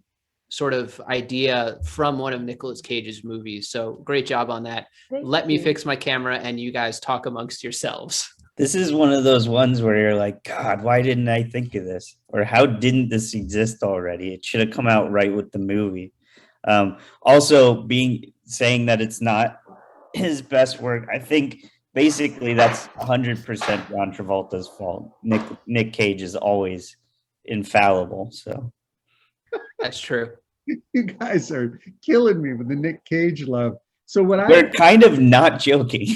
sort of idea from one of Nicolas Cage's movies. So great job on that. Let me fix my camera and you guys talk amongst yourselves. This is one of those ones where you're like, God, why didn't I think of this? Or how didn't this exist already? It should have come out right with the movie. Also, saying that it's not his best work, I think basically that's 100% John Travolta's fault. Nick Cage is always infallible. So that's true. You guys are killing me with the Nick Cage love. So we're kind of not joking.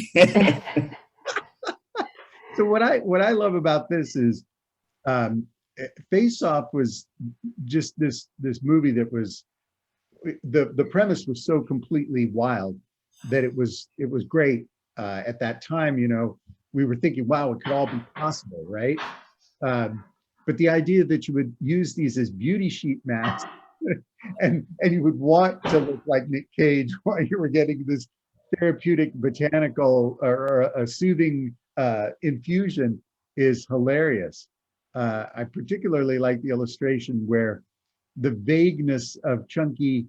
So what I love about this is Face Off was just this movie that was the premise was so completely wild that it was great. At that time, you know, we were thinking, wow, it could all be possible, right? But the idea that you would use these as beauty sheet masks and you would want to look like Nick Cage while you were getting this therapeutic botanical or a soothing infusion is hilarious. I particularly like the illustration where the vagueness of chunky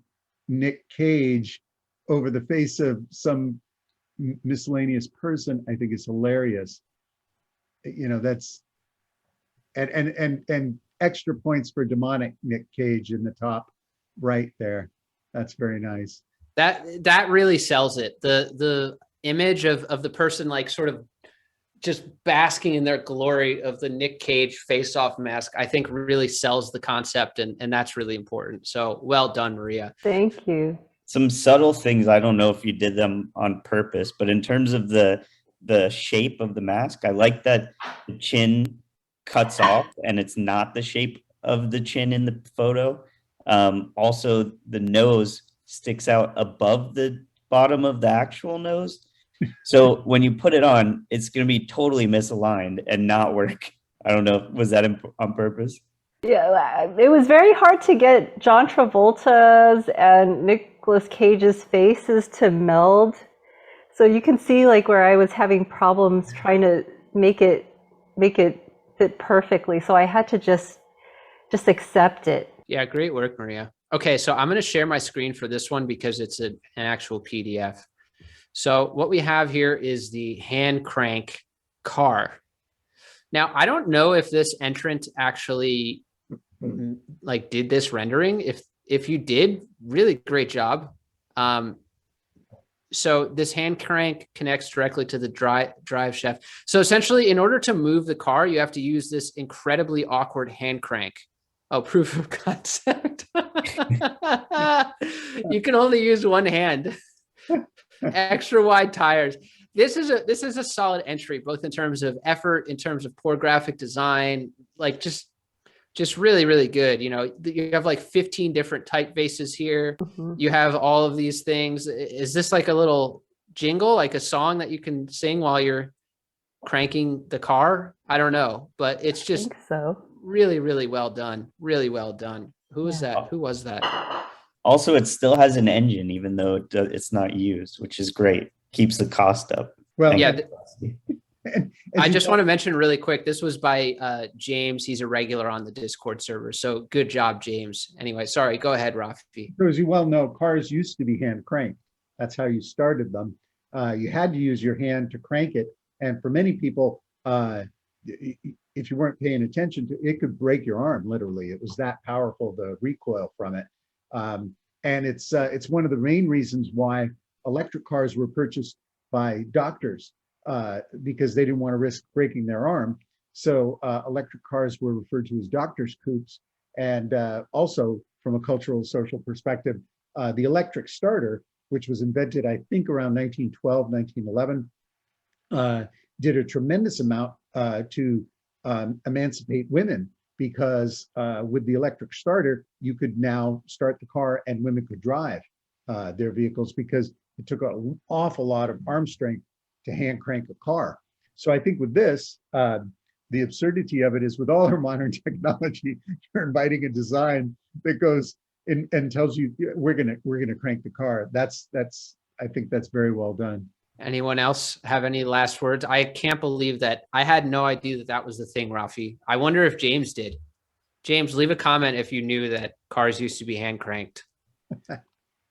Nick Cage over the face of some miscellaneous person, I think is hilarious. You know, that's and extra points for demonic Nick Cage in the top right there. That's very nice. That really sells it. The image of the person like sort of just basking in their glory of the Nick Cage face-off mask, I think really sells the concept, and that's really important. So well done, Maria. Thank you. Some subtle things, I don't know if you did them on purpose, but in terms of the shape of the mask, I like that the chin cuts off and it's not the shape of the chin in the photo. Also, the nose sticks out above the bottom of the actual nose. So when you put it on, it's going to be totally misaligned and not work. I don't know. Was that on purpose? Yeah, it was very hard to get John Travolta's and Nicolas Cage's faces to meld. So you can see like where I was having problems trying to make it fit perfectly. So I had to just accept it. Yeah, great work, Maria. Okay, so I'm going to share my screen for this one because it's an actual PDF. So what we have here is the hand crank car. Now, I don't know if this entrant actually like did this rendering. If you did, really great job. So this hand crank connects directly to the drive shaft. So essentially, in order to move the car, you have to use this incredibly awkward hand crank. Oh, proof of concept. You can only use one hand. Extra wide tires. This is a solid entry, both in terms of effort, in terms of poor graphic design, like just really, really good. You know, you have like 15 different typefaces here. Mm-hmm. You have all of these things. Is this like a little jingle, like a song that you can sing while you're cranking the car? I don't know, but it's just really, really well done. Really well done. Who was that? Who was that? Also, it still has an engine, even though it's not used, which is great. Keeps the cost up. Well, yeah. I just want to mention really quick, this was by James. He's a regular on the Discord server. So good job, James. Anyway, sorry. Go ahead, Raffi. So as you well know, cars used to be hand cranked. That's how you started them. You had to use your hand to crank it. And for many people, if you weren't paying attention to it, could break your arm. Literally, it was that powerful, the recoil from it. And it's one of the main reasons why electric cars were purchased by doctors, because they didn't want to risk breaking their arm. So electric cars were referred to as doctors' coupes. And also, from a cultural social perspective, the electric starter, which was invented, I think, around 1912, 1911, did a tremendous amount to emancipate women, because with the electric starter, you could now start the car and women could drive their vehicles, because it took an awful lot of arm strength to hand crank a car. So I think with this, the absurdity of it is, with all our modern technology, you're inviting a design that goes in and tells you we're gonna crank the car. I think that's very well done. Anyone else have any last words? I can't believe that I had no idea that that was the thing, Raffi. I wonder if James did. James, leave a comment if you knew that cars used to be hand cranked.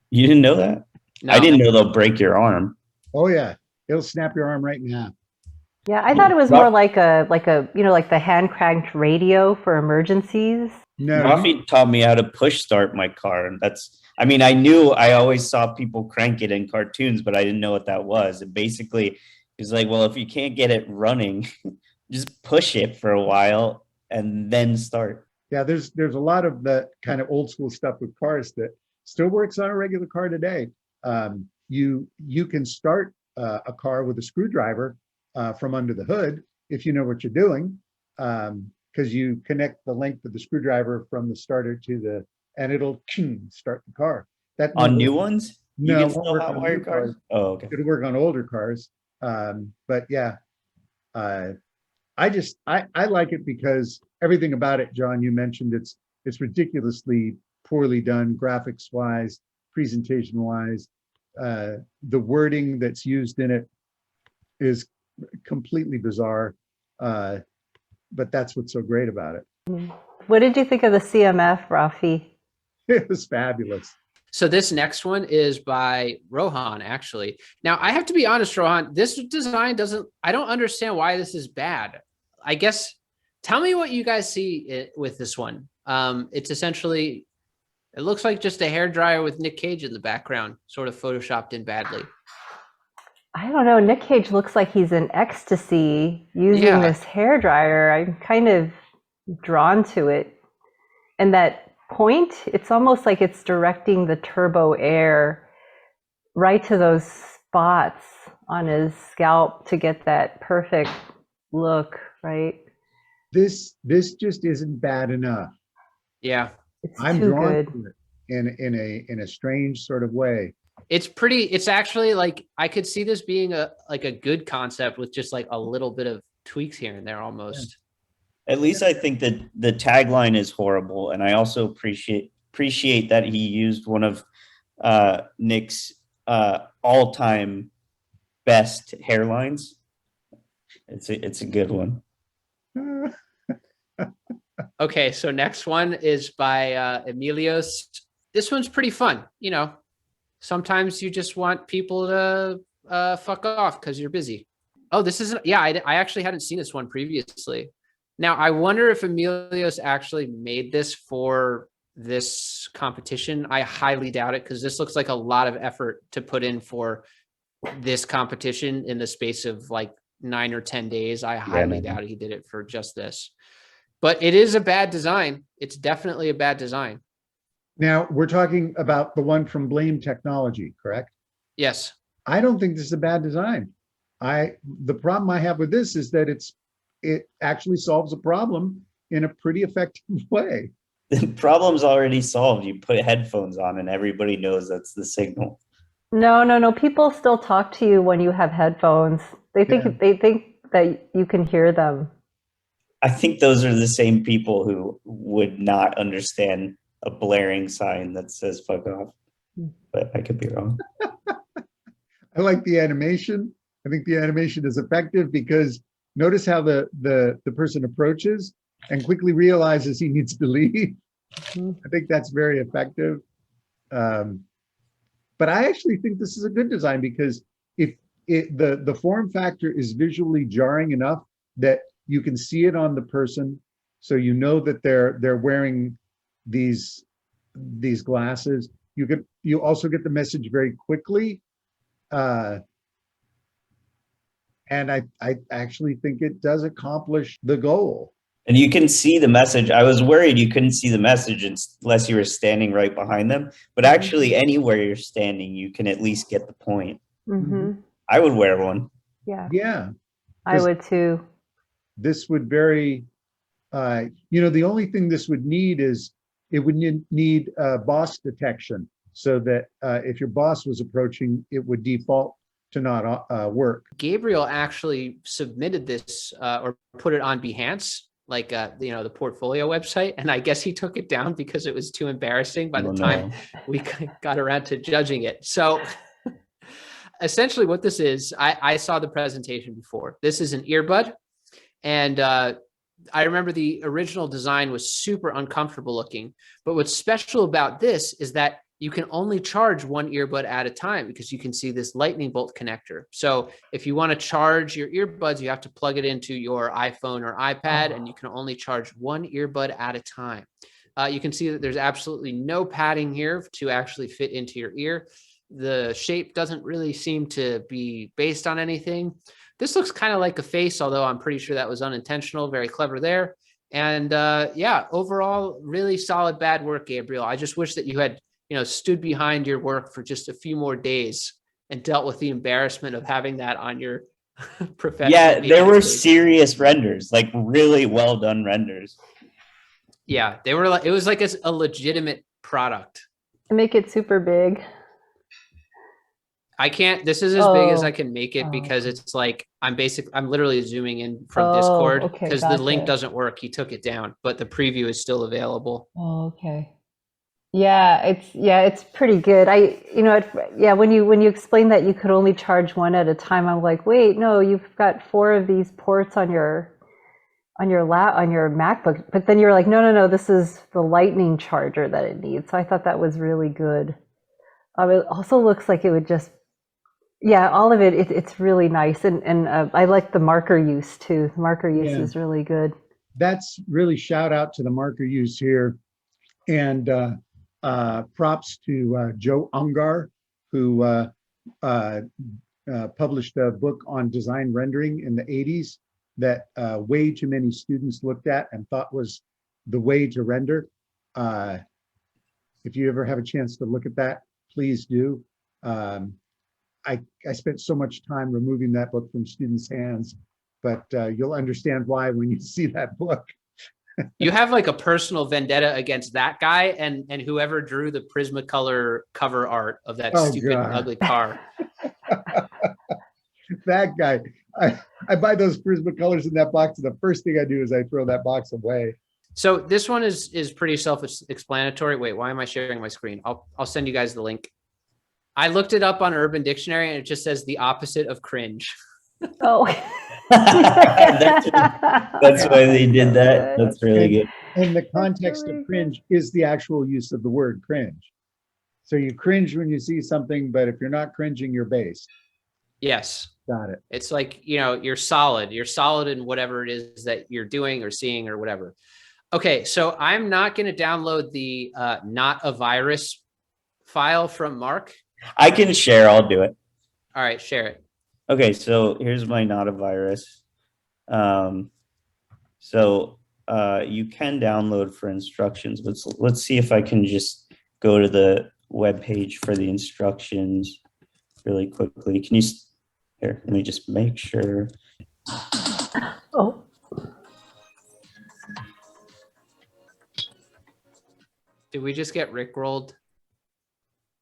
You didn't know that? No. I didn't know they'll break your arm. Oh yeah, it'll snap your arm right in half. Yeah, I thought it was more like a like the hand cranked radio for emergencies. No, Raffi taught me how to push start my car, and I always saw people crank it in cartoons, but I didn't know what that was. And basically, it's like, well, if you can't get it running, just push it for a while and then start. yeah, there's a lot of that kind of old school stuff with cars that still works on a regular car today. You can start a car with a screwdriver from under the hood if you know what you're doing, because you connect the length of the screwdriver from the starter to and it'll start the car. That On new ones? No, You it can still won't work on hotwire new cars? Oh, okay. It'll work on older cars. But yeah, I like it because everything about it, John, you mentioned it's ridiculously poorly done, graphics wise, presentation wise. The wording that's used in it is completely bizarre, but that's what's so great about it. What did you think of the CMF, Raffi? It was fabulous. So this next one is by Rohan, actually. Now, I have to be honest, Rohan, this design I don't understand why this is bad. I guess, tell me what you guys see with this one. It's essentially, it looks like just a hairdryer with Nick Cage in the background, sort of photoshopped in badly. I don't know. Nick Cage looks like he's in ecstasy using this hairdryer. I'm kind of drawn to it. And that point, it's almost like it's directing the turbo air right to those spots on his scalp to get that perfect look, right? This just isn't bad enough. Yeah. I'm drawn to it in a strange sort of way. It's actually like, I could see this being a good concept with just like a little bit of tweaks here and there almost. At least I think that the tagline is horrible, and I also appreciate that he used one of Nick's all-time best hairlines. It's a good one. Okay, so next one is by Emilios. This one's pretty fun. You know, sometimes you just want people to fuck off because you're busy. Oh, this isn't. Yeah, I actually hadn't seen this one previously. Now, I wonder if Emilios actually made this for this competition. I highly doubt it, because this looks like a lot of effort to put in for this competition in the space of like 9 or 10 days. I highly doubt he did it for just this. But it is a bad design. It's definitely a bad design. Now, we're talking about the one from Blame Technology, correct? Yes. I don't think this is a bad design. The problem I have with this is that it actually solves a problem in a pretty effective way. The problem's already solved. You put headphones on and everybody knows that's the signal. No. People still talk to you when you have headphones. They think that you can hear them. I think those are the same people who would not understand a blaring sign that says fuck off. But I could be wrong. I like the animation. I think the animation is effective because notice how the person approaches and quickly realizes he needs to leave. I think that's very effective. But I actually think this is a good design because if the form factor is visually jarring enough that You can see it on the person, so you know that they're wearing these glasses. You also get the message very quickly, and I actually think it does accomplish the goal. And you can see the message. I was worried you couldn't see the message unless you were standing right behind them. But actually, anywhere you're standing, you can at least get the point. I would wear one. Yeah, I would too. This would the only thing this would need is it would need boss detection, so that if your boss was approaching, it would default to not work. Gabriel actually submitted this or put it on Behance, like the portfolio website, and I guess he took it down because it was too embarrassing by the time we got around to judging it. So essentially what this is, I saw the presentation before. This is an earbud, and I remember the original design was super uncomfortable looking, but what's special about this is that you can only charge one earbud at a time, because you can see this lightning bolt connector. So if you want to charge your earbuds, you have to plug it into your iPhone or iPad, and you can only charge one earbud at a time. You can see that there's absolutely no padding here to actually fit into your ear. The shape doesn't really seem to be based on anything. This looks kind of like a face, although I'm pretty sure that was unintentional. Very clever there. And yeah, overall, really solid bad work, Gabriel. I just wish that you had stood behind your work for just a few more days and dealt with the embarrassment of having that on your professional. Yeah, there were serious renders, like really well done renders. Yeah, they were like, it was like a legitimate product. Make it super big. This is as big as I can make it, because it's like, I'm literally zooming in from Discord, because the link doesn't work. He took it down, but the preview is still available. Oh, okay. Yeah, it's pretty good. When you explained that you could only charge one at a time, I'm like, wait, no, you've got 4 of these ports on your MacBook. But then you're like, no, this is the lightning charger that it needs. So I thought that was really good. It also looks like it would just, all of it's really nice, and I like the marker use too. The marker use is really good. That's really shout out to the marker use here, and props to Joe Ungar, who published a book on design rendering in the 80s that way too many students looked at and thought was the way to render. If you ever have a chance to look at that, please do. I spent so much time removing that book from students' hands, but you'll understand why when you see that book. You have like a personal vendetta against that guy and whoever drew the Prismacolor cover art of that stupid, ugly car. That guy. I buy those Prismacolors in that box, and the first thing I do is I throw that box away. So this one is pretty self-explanatory. Wait, why am I sharing my screen? I'll send you guys the link. I looked it up on Urban Dictionary, and it just says the opposite of cringe. Oh. That's why they did that. That's really good. And the context of cringe is the actual use of the word cringe. So you cringe when you see something, but if you're not cringing, you're based. Yes. Got it. It's like, you're solid. You're solid in whatever it is that you're doing or seeing or whatever. Okay, so I'm not going to download the not a virus file from Marc. I can share. I'll do it. All right, share it. Okay, so here's my not a virus. You can download for instructions, but let's see if I can just go to the web page for the instructions really quickly. Can you here? Let me just make sure. Oh. Did we just get rickrolled?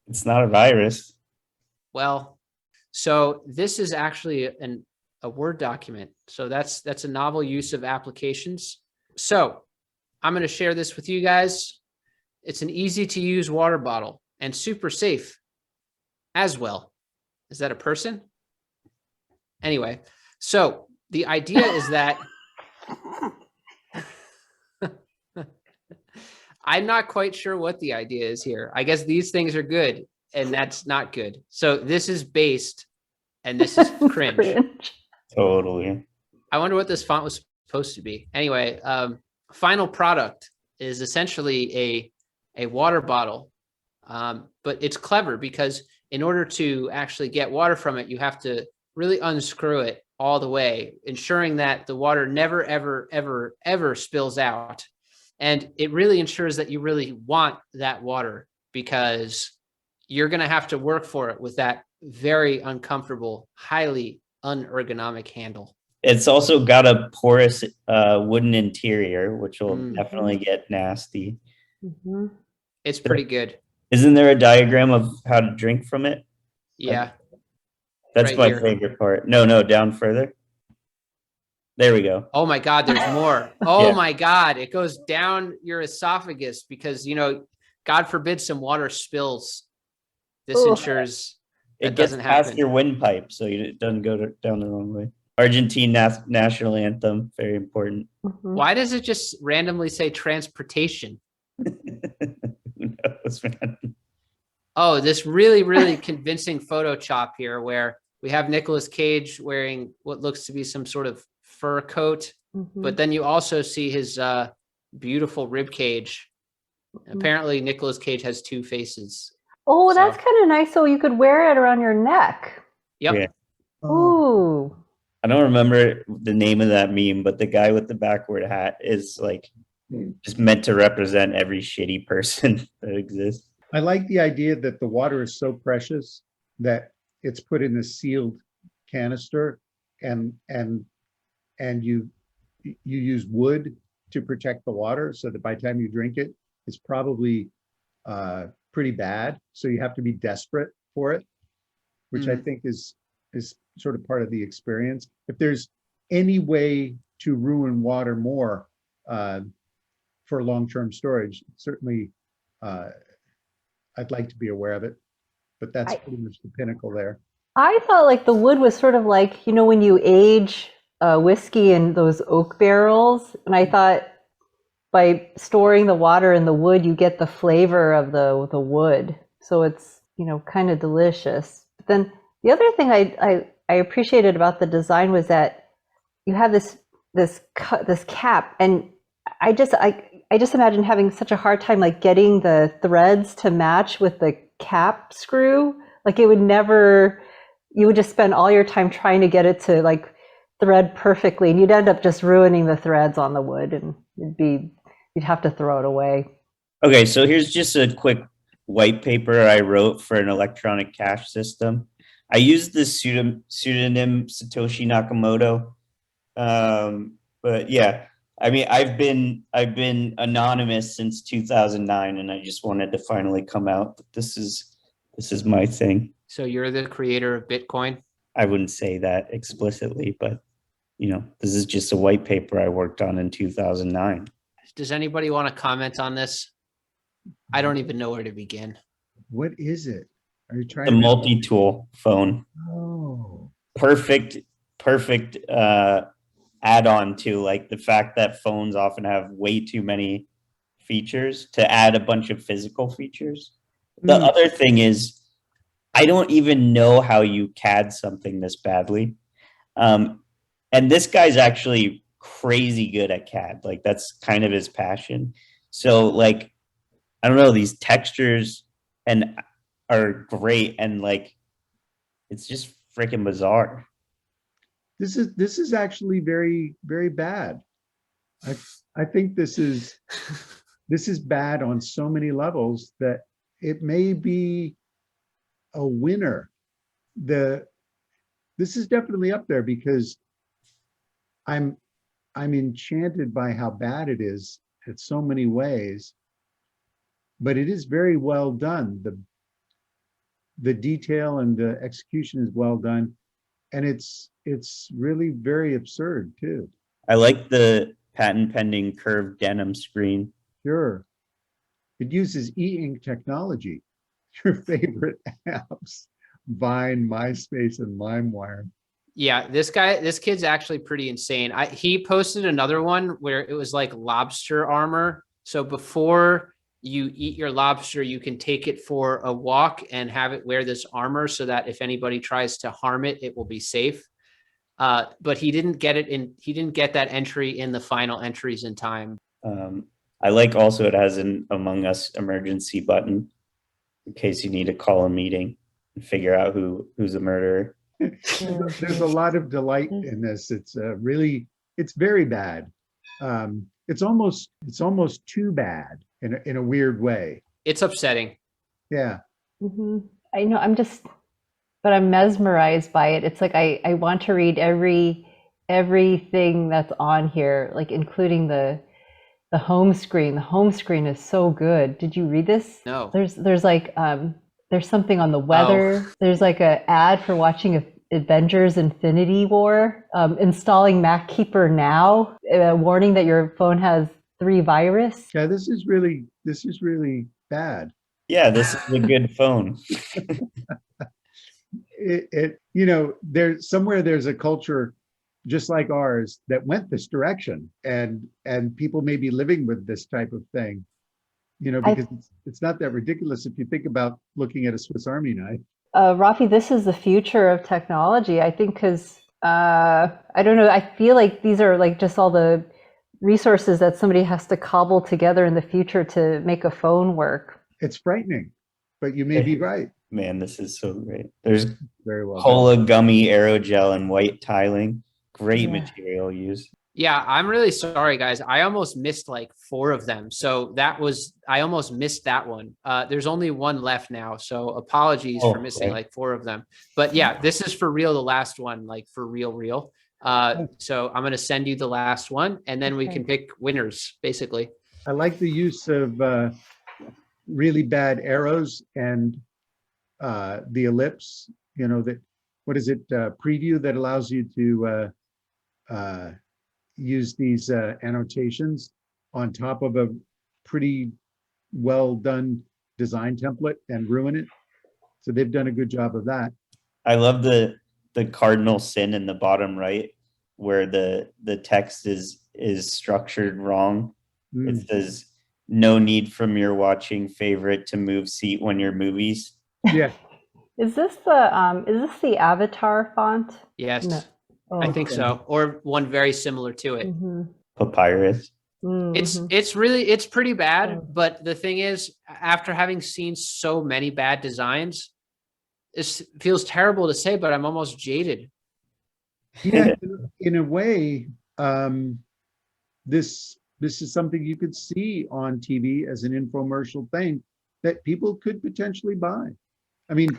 It's not a virus. Well, so this is actually a Word document. So that's a novel use of applications. So I'm going to share this with you guys. It's an easy to use water bottle and super safe as well. Is that a person? Anyway, so the idea is that I'm not quite sure what the idea is here. I guess these things are good and that's not good. So this is based and this is cringe. Totally. I wonder what this font was supposed to be. Anyway, final product is essentially a water bottle, but it's clever because in order to actually get water from it, you have to really unscrew it all the way, ensuring that the water never, ever, ever, ever spills out. And it really ensures that you really want that water, because you're going to have to work for it with that very uncomfortable, highly unergonomic handle. It's also got a porous wooden interior, which will Mhm. definitely get nasty. Mhm. It's pretty good. Isn't there a diagram of how to drink from it? Yeah. That's Right my here. favorite part. No, down further. There we go. Oh my God, there's more. Oh Yeah. my God, it goes down your esophagus because, you know, God forbid some water spills. This Ugh. ensures that It gets doesn't past happen. your windpipe, so it doesn't go down the wrong way. Argentine national anthem, very important. Mhm. Why does it just randomly say transportation? Who knows, man? Oh, this really, really convincing photo chop here where we have Nicolas Cage wearing what looks to be some sort of fur coat, Mhm. but then you also see his beautiful rib cage. Apparently, Nicolas Cage has two faces. Oh, So- that's kind of nice. So you could wear it around your neck. Yep. Yeah. Ooh. I don't remember the name of that meme, but the guy with the backward hat is like just meant to represent every shitty person that exists. I like the idea that the water is so precious that it's put in a sealed canister, and you use wood to protect the water, so that by the time you drink it, it's probably pretty bad. So you have to be desperate for it, which I think is sort of part of the experience. If there's any way to ruin water more for long-term storage, certainly I'd like to be aware of it, but that's pretty much the pinnacle there. I thought like the wood was sort of like, you know, when you age whiskey in those oak barrels. And I thought by storing the water in the wood, you get the flavor of the wood. So it's, you know, kind of delicious. But then the other thing I appreciated about the design was that you have this cap, and I just imagine having such a hard time like getting the threads to match with the cap screw. Like it would never, you would just spend all your time trying to get it to like thread perfectly, and you'd end up just ruining the threads on the wood, and you'd have to throw it away. Okay, so here's just a quick white paper I wrote for an electronic cash system. I used this pseudonym Satoshi Nakamoto, but yeah, I mean, I've been anonymous since 2009, and I just wanted to finally come out. This is my thing. So you're the creator of Bitcoin? I wouldn't say that explicitly, but you know, this is just a white paper I worked on in 2009. Does anybody want to comment on this? I don't even know where to begin. What is it? Are you trying The to? multi-tool phone. Oh, Perfect add-on to like the fact that phones often have way too many features to add a bunch of physical features. The other thing is, I don't even know how you CAD something this badly. And this guy's actually crazy good at CAD. Like that's kind of his passion. So like, I don't know, these textures are great, and like, it's just freaking bizarre. this is actually very, very bad. I think this is bad on so many levels that it may be a winner. This is definitely up there because I'm enchanted by how bad it is in so many ways, but it is very well done. The detail and the execution is well done, and it's really very absurd too. I like the patent pending curved denim screen. Sure. It uses e-ink technology. Your favorite apps, Vine, MySpace, and LimeWire. Yeah, this kid's actually pretty insane. He posted another one where it was like lobster armor. So before you eat your lobster, you can take it for a walk and have it wear this armor so that if anybody tries to harm it, it will be safe. but he didn't get that entry in the final entries in time. I like also it has an Among Us emergency button in case you need to call a meeting and figure out who's a murderer. There's a lot of delight in this. It's very bad. It's almost too bad in a weird way. It's upsetting. Yeah. Mm-hmm. I know. But I'm mesmerized by it. It's like I want to read everything that's on here, like including the home screen. The home screen is so good. Did you read this? No. There's like there's something on the weather. Oh. There's like an ad for watching Avengers Infinity War. Installing MacKeeper now. A warning that your phone has 3 virus. Yeah, this is really bad. Yeah, this is a good phone. There's a culture just like ours that went this direction, and people may be living with this type of thing, because it's not that ridiculous if you think about looking at a Swiss Army knife. Raffi, this is the future of technology, I think, because I don't know, I feel like these are like just all the resources that somebody has to cobble together in the future to make a phone work. It's frightening, but you may be right. Man, this is so great. There's Very well Cola Gummy aerogel and white tiling. Great material used. Yeah, I'm really sorry, guys. I almost missed like 4 of them. So I almost missed that one. There's only one left now. So apologies for missing like 4 of them. But yeah, this is for real, the last one, like for real. So I'm going to send you the last one, and then we can pick winners, basically. I like the use of really bad arrows and the ellipse, preview that allows you to use these annotations on top of a pretty well done design template and ruin it. So they've done a good job of that. I love the cardinal sin in the bottom right, where the text is structured wrong. It says, "No need from your watching favorite to move seat when you're movies." Yeah. Is this the Avatar font? Yes. No. Oh, I think so. Or one very similar to it. Mm-hmm. Papyrus. Mm-hmm. It's pretty bad. But the thing is, after having seen so many bad designs, it feels terrible to say, but I'm almost jaded. Yeah, in a way, this is something you could see on TV as an infomercial thing that people could potentially buy. I mean,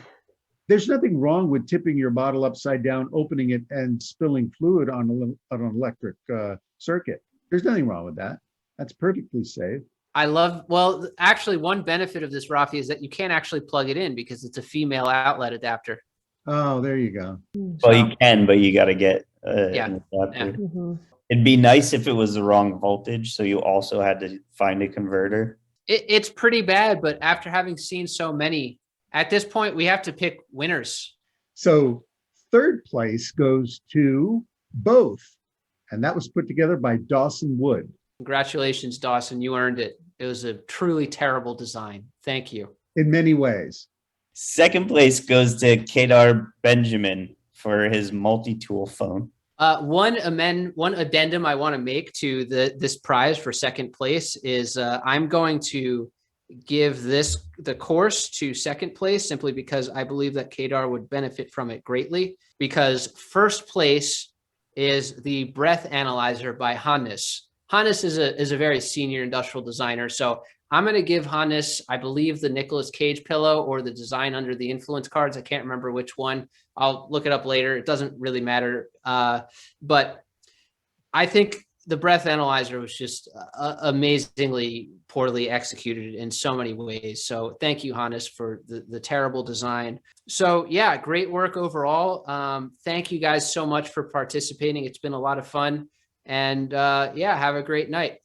there's nothing wrong with tipping your bottle upside down, opening it, and spilling fluid on an electric circuit. There's nothing wrong with that. That's perfectly safe. Actually, one benefit of this, Raffi, is that you can't actually plug it in because it's a female outlet adapter. Oh, there you go. Well, you can, but you got to get an adapter. Yeah. Mm-hmm. It'd be nice if it was the wrong voltage, so you also had to find a converter. It's pretty bad, but after having seen so many, at this point, we have to pick winners. So 3rd place goes to both, and that was put together by Dawson Wood. Congratulations, Dawson. You earned it. It was a truly terrible design. Thank you. In many ways. 2nd place goes to Kedar Benjamin for his multi-tool phone. One addendum I want to make to this prize for 2nd place is I'm going to give the course to 2nd place simply because I believe that Kedar would benefit from it greatly, because 1st place is the breath analyzer by Hannes. Hannes is a very senior industrial designer. So I'm going to give Hannes, I believe, the Nicolas Cage pillow or the design under the influence cards. I can't remember which one. I'll look it up later. It doesn't really matter. But I think the breath analyzer was just amazingly poorly executed in so many ways. So thank you, Hannes, for the terrible design. So yeah, great work overall. Thank you guys so much for participating. It's been a lot of fun. And have a great night.